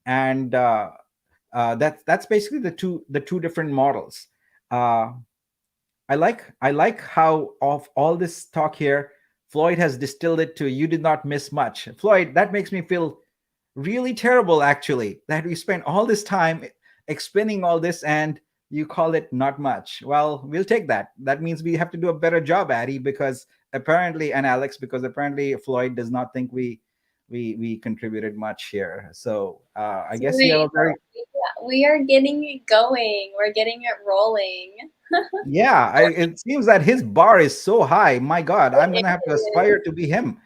and that's basically the two different models. I like how, of all this talk here, Floyd has distilled it to "you did not miss much." Floyd, that makes me feel really terrible, actually, that we spent all this time explaining all this and you call it not much. Well, we'll take that. That means we have to do a better job, Addy, because apparently, and Alex, because apparently Floyd does not think we contributed much here. So I guess you have a very...
We are getting it going. We're getting it rolling.
Yeah, it seems that his bar is so high. My God, I'm gonna have to aspire to be him.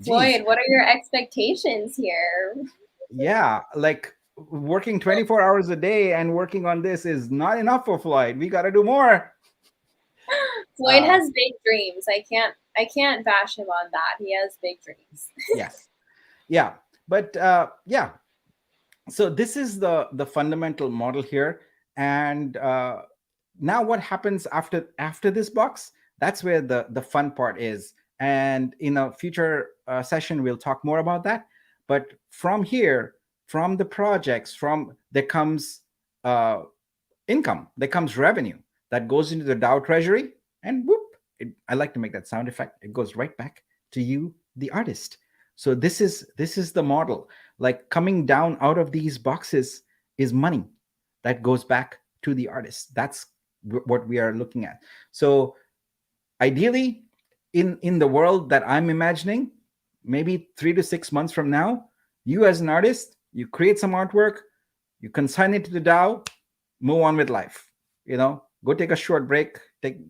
Floyd, what are your expectations here?
Yeah, like working 24 hours a day and working on this is not enough for Floyd. We got to do more.
Floyd has big dreams. I can't bash him on that. He has big dreams.
Yes. Yeah. But yeah. So this is the fundamental model here. And now what happens after this box? That's where the fun part is. And in a future session, we'll talk more about that. But from here, from the projects, there comes income, there comes revenue that goes into the DAO treasury, and whoop, I like to make that sound effect. It goes right back to you the artist. So this is the model. Like coming down out of these boxes is money that goes back to the artist. That's what we are looking at. So ideally, in the world that I'm imagining, maybe 3 to 6 months from now, you as an artist, you create some artwork, you consign it to the DAO, move on with life. Go take a short break,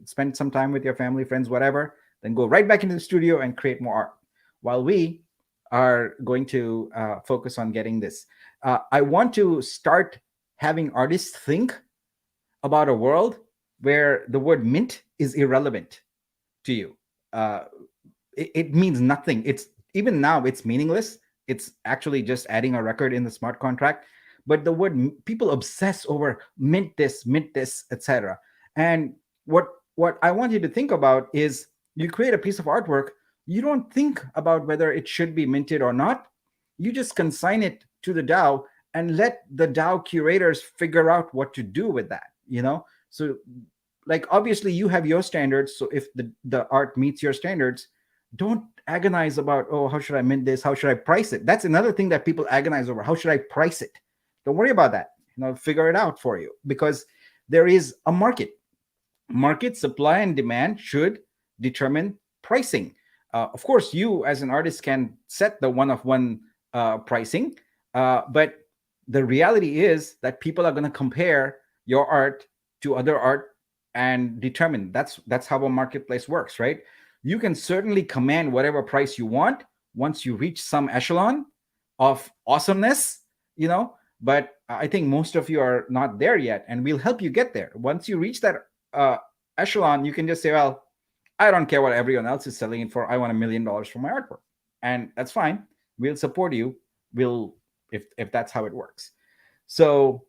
spend some time with your family, friends, whatever, then go right back into the studio and create more art. While we are going to focus on getting this, I want to start having artists think about a world where the word mint is irrelevant to you. Uh, it means nothing. It's even now it's meaningless. It's actually just adding a record in the smart contract. But the word people obsess over mint this, etc. And what I want you to think about is you create a piece of artwork. You don't think about whether it should be minted or not. You just consign it to the DAO and let the DAO curators figure out what to do with that. So like obviously you have your standards, so if the art meets your standards, don't agonize about, oh, how should I mint this, how should I price it. That's another thing that people agonize over. How should I price it? Don't worry about that. Figure it out for you, because there is a market supply and demand should determine pricing. Of course, you as an artist can set the one-of-one pricing, but the reality is that people are going to compare your art to other art and determine. That's how a marketplace works, right? You can certainly command whatever price you want once you reach some echelon of awesomeness, but I think most of you are not there yet, and we'll help you get there. Once you reach that echelon, you can just say, well, I don't care what everyone else is selling it for. I want $1 million for my artwork, and that's fine. We'll support you. We'll if that's how it works. So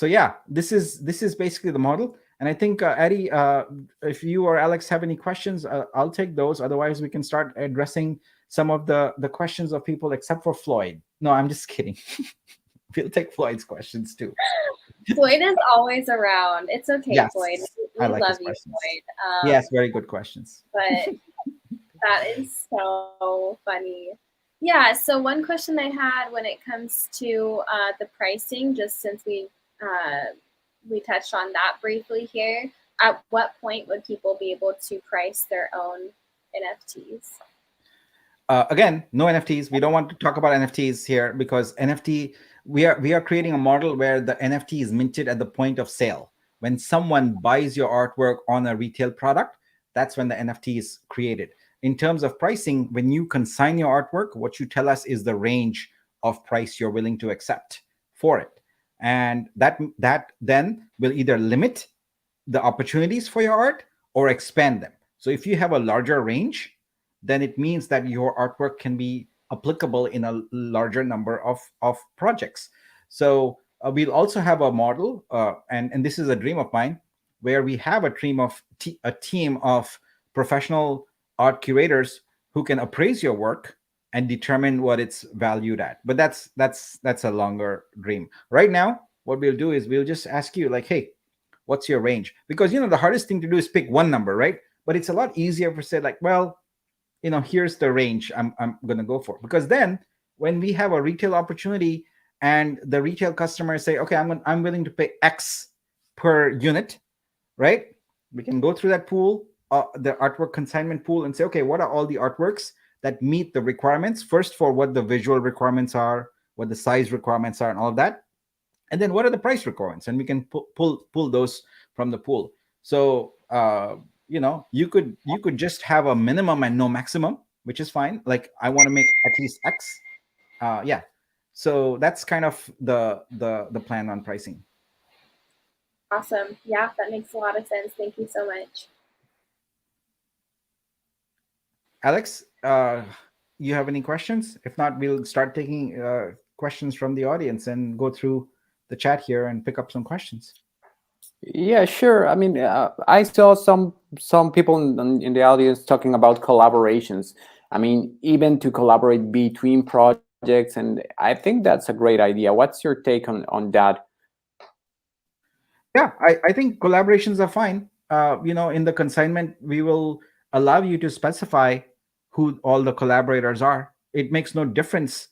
yeah, this is basically the model. And I think Eddie, if you or Alex have any questions, I'll take those. Otherwise, we can start addressing some of the questions of people, except for Floyd. No, I'm just kidding. We'll take Floyd's questions too.
Floyd is always around. It's okay,
Yes,
Floyd.
I
We
like
love
his
you,
questions.
Floyd.
Yes, very good questions.
But that is so funny. Yeah, so one question I had when it comes to the pricing, just since we touched on that briefly here, at what point would people be able to price their own NFTs?
Again, no NFTs. We don't want to talk about NFTs here, because NFT, we are creating a model where the NFT is minted at the point of sale. When someone buys your artwork on a retail product, that's when the NFT is created. In terms of pricing, when you consign your artwork, what you tell us is the range of price you're willing to accept for it. And that then will either limit the opportunities for your art or expand them. So if you have a larger range, then it means that your artwork can be applicable in a larger number of projects. So we'll also have a model, and this is a dream of mine, where we have a team of professional art curators who can appraise your work and determine what it's valued at. But that's a longer dream. Right now, what we'll do is we'll just ask you, like, hey, what's your range? Because the hardest thing to do is pick one number, right? But it's a lot easier for, say, like, well, here's the range I'm going to go for. Because then when we have a retail opportunity and the retail customers say, okay, I'm willing to pay X per unit, right? We can go through that pool, the artwork consignment pool, and say, okay, what are all the artworks that meet the requirements? First, for what the visual requirements are, what the size requirements are, and all of that. And then what are the price requirements? And we can pull those from the pool. So you could just have a minimum and no maximum, which is fine. Like, I want to make at least X. Yeah. So that's kind of the plan on pricing.
Awesome. Yeah, that makes a lot of sense. Thank you so much.
Alex, you have any questions? If not, we'll start taking questions from the audience and go through the chat here and pick up some questions.
Yeah, sure. I mean, I saw some people in the audience talking about collaborations. I mean, even to collaborate between projects, and I think that's a great idea. What's your take on that?
Yeah, I think collaborations are fine. In the consignment, we will allow you to specify who all the collaborators are. It makes no difference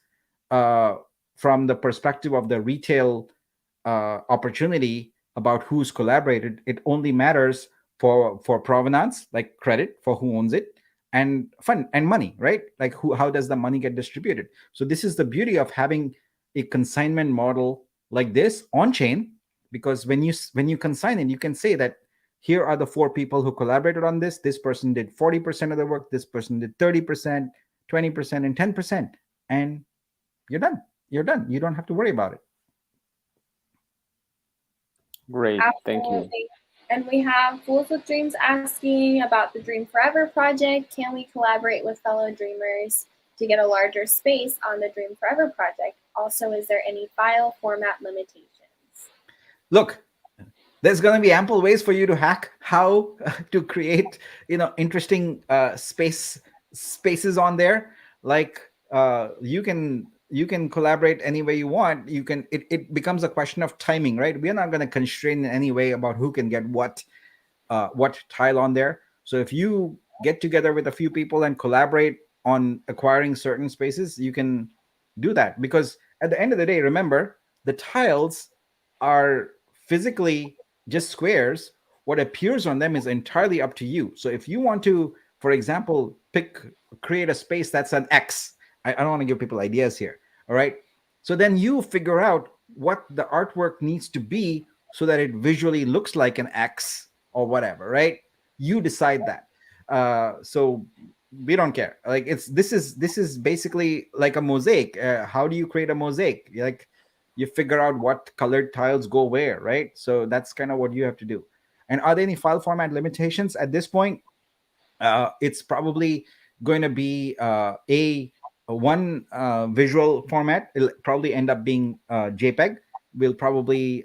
uh, from the perspective of the retail opportunity about who's collaborated. It only matters for provenance, like credit for who owns it, and fund and money, right? Like who, how does the money get distributed? So this is the beauty of having a consignment model like this on chain, because when you consign it, you can say that here are the four people who collaborated on this. This person did 40% of the work, this person did 30%, 20%, and 10%, and you're done. You're done. You don't have to worry about it.
Great, thank you.
Absolutely. And we have Fools with Dreams asking about the Dream Forever project. Can we collaborate with fellow dreamers to get a larger space on the Dream Forever project? Also, is there any file format limitations?
Look, there's going to be ample ways for you to hack how to create, interesting spaces on there. Like you can collaborate any way you want. It becomes a question of timing, right? We're not going to constrain in any way about who can get what tile on there. So if you get together with a few people and collaborate on acquiring certain spaces, you can do that, because at the end of the day, remember, the tiles are physically just squares. What appears on them is entirely up to you. So if you want to, for example, create a space that's an X, I don't want to give people ideas here. All right. So then you figure out what the artwork needs to be so that it visually looks like an X or whatever, right? You decide that. So we don't care. Like this is basically like a mosaic. How do you create a mosaic? Like you figure out what colored tiles go where, right? So that's kind of what you have to do. And are there any file format limitations at this point? It's probably going to be a one visual format. It'll probably end up being JPEG. We'll probably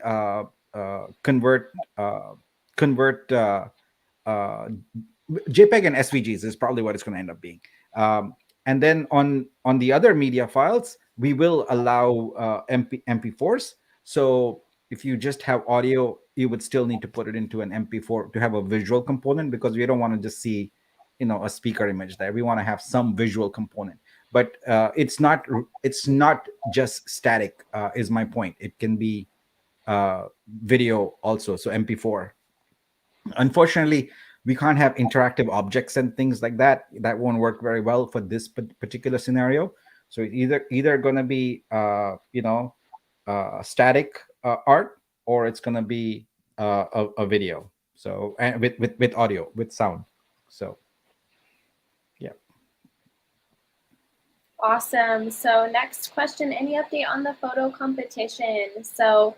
convert uh, JPEG and SVGs is probably what it's going to end up being. And then on the other media files, we will allow MP4s. So if you just have audio, you would still need to put it into an MP4 to have a visual component, because we don't want to just see, a speaker image there. We want to have some visual component. But it's not just static. Is my point. It can be video also. So MP4. Unfortunately, we can't have interactive objects and things like that. That won't work very well for this particular scenario. So it's either going to be static art, or it's going to be a video. So and with audio, with sound. So yeah.
Awesome. So next question, any update on the photo competition? So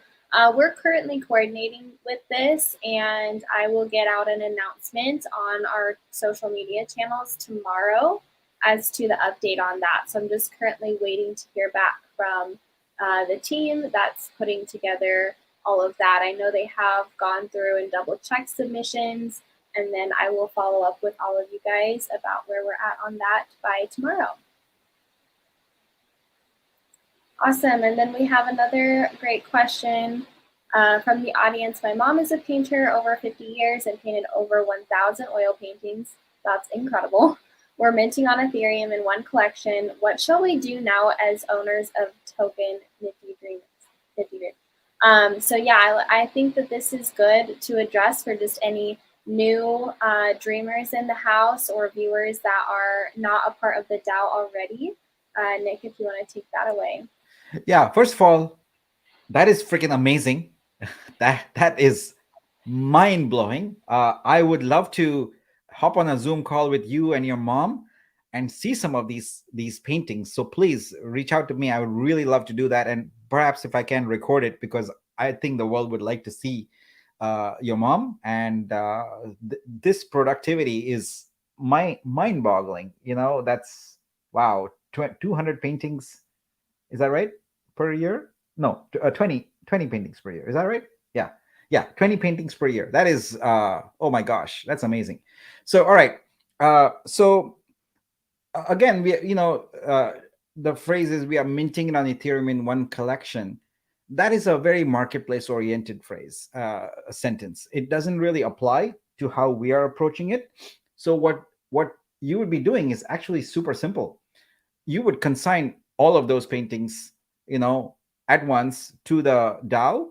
we're currently coordinating with this, and I will get out an announcement on our social media channels tomorrow as to the update on that. So I'm just currently waiting to hear back from the team that's putting together all of that. I know they have gone through and double checked submissions, and then I will follow up with all of you guys about where we're at on that by tomorrow. Awesome. And then we have another great question from the audience. My mom is a painter over 50 years and painted over 1,000 oil paintings. That's incredible. We're minting on Ethereum in one collection. What shall we do now as owners of token Nifty Dreams? So yeah, I think that this is good to address for just any new dreamers in the house or viewers that are not a part of the DAO already. Nick, if you want to take that away.
Yeah, first of all, that is freaking amazing. That is mind blowing. I would love to hop on a Zoom call with you and your mom and see some of these paintings. So please reach out to me. I would really love to do that, and perhaps if I can record it, because I think the world would like to see your mom. And this productivity is mind boggling. That's wow. 200 paintings. Is that right? Per year? No, 20 paintings per year. Is that right? Yeah, 20 paintings per year. That is oh my gosh, that's amazing. So all right. So again, the phrase is we are minting it on Ethereum in one collection. That is a very marketplace oriented phrase, a sentence. It doesn't really apply to how we are approaching it. So what you would be doing is actually super simple. You would consign all of those paintings, at once to the DAO,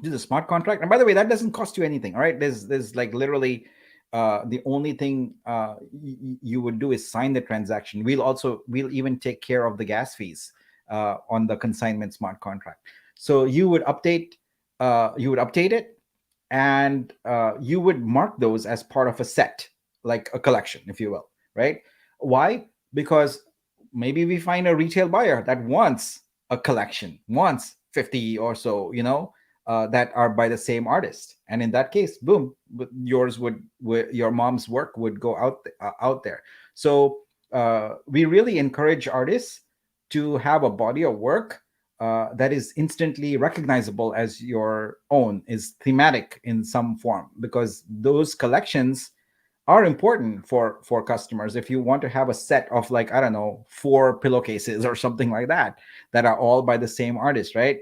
to the smart contract. And by the way, that doesn't cost you anything. All right, there's like literally the only thing you would do is sign the transaction. We'll even take care of the gas fees on the consignment smart contract. So you would update it, and you would mark those as part of a set, like a collection, if you will, right? Why? Because maybe we find a retail buyer that wants a collection, wants 50 or so, that are by the same artist, and in that case, boom, your mom's work would go out there. So we really encourage artists to have a body of work that is instantly recognizable as your own, is thematic in some form, because those collections are important for customers. If you want to have a set of, like, I don't know, 4 pillowcases or something like that are all by the same artist, right?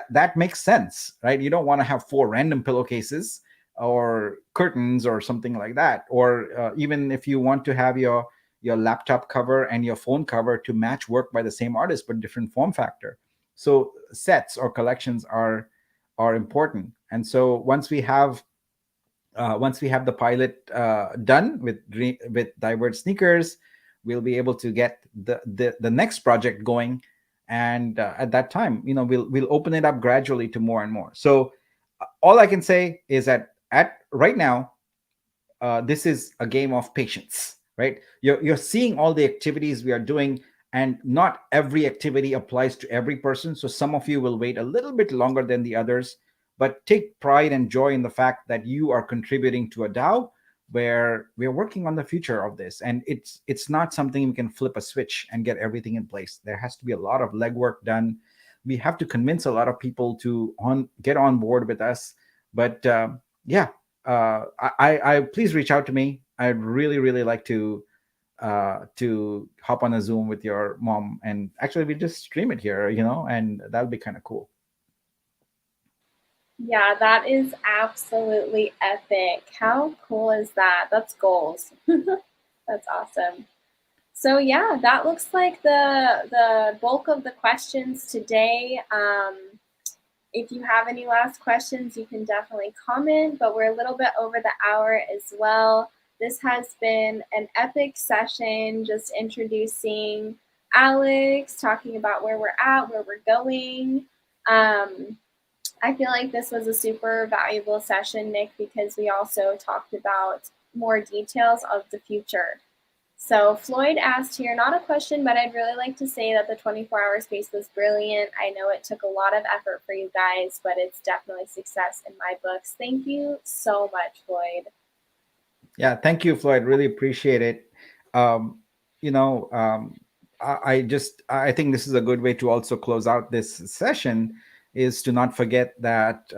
That makes sense, right? You don't want to have 4 random pillowcases or curtains or something like that. Or even if you want to have your laptop cover and your phone cover to match work by the same artist but different form factor. So sets or collections are important. And so once we have the pilot done with Diverge Sneakers, we'll be able to get the next project going, and at that time, we'll open it up gradually to more and more. So all I can say is that at right now, this is a game of patience, right? You're seeing all the activities we are doing, and not every activity applies to every person. So some of you will wait a little bit longer than the others, but take pride and joy in the fact that you are contributing to a DAO where we are working on the future of this. And it's not something you can flip a switch and get everything in place. There has to be a lot of legwork done. We have to convince a lot of people to get on board with us. But yeah, I please reach out to me. I'd really, really like to hop on a Zoom with your mom, and actually we just stream it here, and that'll be kind of cool.
Yeah, that is absolutely epic. How cool is that? That's goals. That's awesome. So yeah, that looks like the bulk of the questions today. If you have any last questions, you can definitely comment, but we're a little bit over the hour as well. This has been an epic session, just introducing Alex, talking about where we're at, where we're going. I feel like this was a super valuable session, Nick, because we also talked about more details of the future. So Floyd asked here, not a question, but I'd really like to say that the 24-hour space was brilliant. I know it took a lot of effort for you guys, but it's definitely success in my books. Thank you so much, Floyd.
Yeah, thank you, Floyd. Really appreciate it. Um, you know, um, I think this is a good way to also close out this session, is to not forget that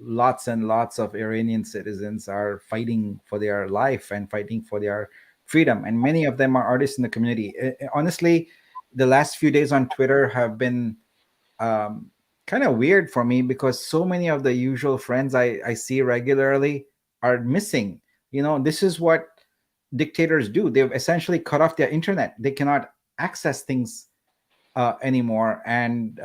lots and lots of Iranian citizens are fighting for their life and fighting for their freedom, and many of them are artists in the community. Honestly, the last few days on Twitter have been kind of weird for me, because so many of the usual friends I see regularly are missing. This is what dictators do. They've essentially cut off their internet. They cannot access things anymore, and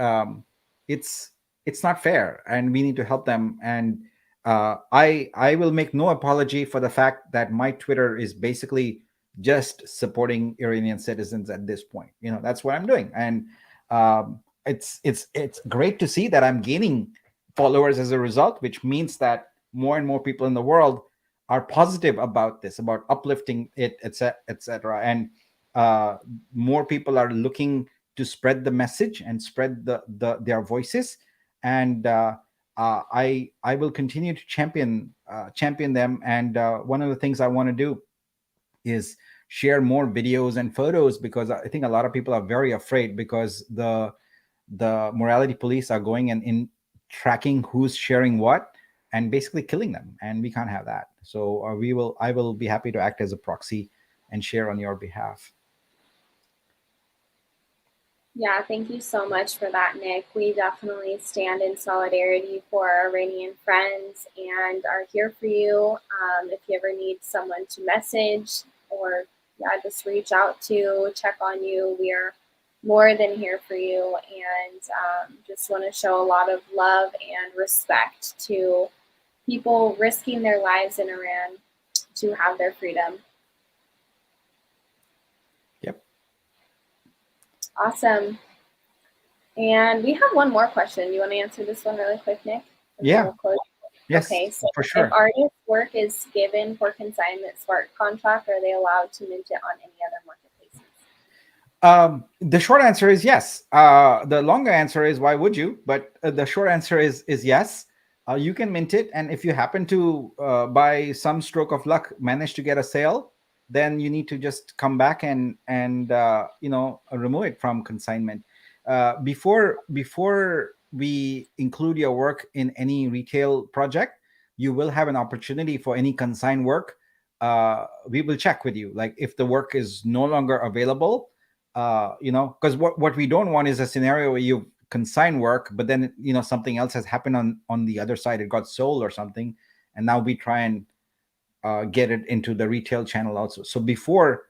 it's it's not fair, and we need to help them. And I will make no apology for the fact that my Twitter is basically just supporting Iranian citizens at this point. That's what I'm doing. And it's great to see that I'm gaining followers as a result, which means that more and more people in the world are positive about this, about uplifting it, etc., etc. And more people are looking to spread the message and spread their voices. And I will continue to champion them. And one of the things I want to do is share more videos and photos, because I think a lot of people are very afraid, because the morality police are going and in tracking who's sharing what and basically killing them, and we can't have that. So I will be happy to act as a proxy and share on your behalf.
Yeah, thank you so much for that, Nick. We definitely stand in solidarity for our Iranian friends and are here for you. If you ever need someone to message or just reach out to, check on you, we are more than here for you, and just want to show a lot of love and respect to people risking their lives in Iran to have their freedom.
Yep.
Awesome. And we have one more question. You want to answer this one really quick, Nick? And
Yeah.
We'll close.
Yes,
okay, so
for sure.
If artist work is given for consignment smart contract, are they allowed to mint it on any other marketplaces?
The short answer is yes. The longer answer is why would you? But the short answer is yes. You can mint it, and if you happen to, by some stroke of luck, manage to get a sale, then you need to just come back and remove it from consignment. Before we include your work in any retail project, you will have an opportunity for any consigned work. We will check with you, like if the work is no longer available. Because what we don't want is a scenario where you consign work, but then something else has happened on the other side. It got sold or something, and now we try and get it into the retail channel also. So before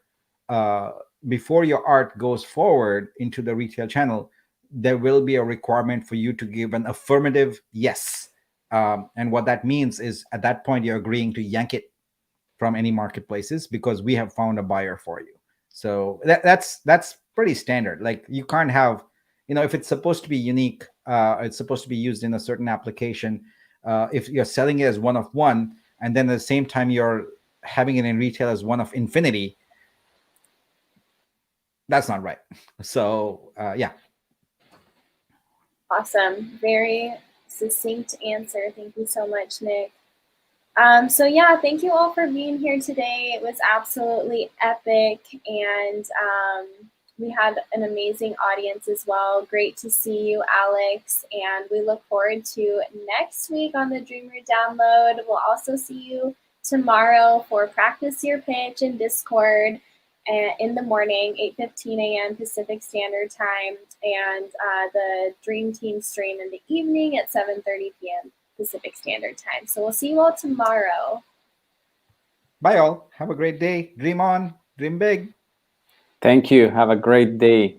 your art goes forward into the retail channel, there will be a requirement for you to give an affirmative yes. And what that means is at that point you're agreeing to yank it from any marketplaces because we have found a buyer for you. So that's pretty standard. Like you can't have, if it's supposed to be unique, it's supposed to be used in a certain application. If you're selling it as one of one, and then at the same time you're having it in retail as one of infinity, that's not right. So yeah.
Awesome. Very succinct answer. Thank you so much, Nick. So yeah, thank you all for being here today. It was absolutely epic, and we had an amazing audience as well. Great to see you, Alex, and we look forward to next week on the Dreamer Download. We'll also see you tomorrow for Practice Your Pitch in Discord in the morning, 8:15 a.m. Pacific Standard Time, and the Dream Team stream in the evening at 7:30 p.m. Pacific Standard Time. So we'll see you all tomorrow.
Bye all. Have a great day. Dream on. Dream big.
Thank you. Have a great day.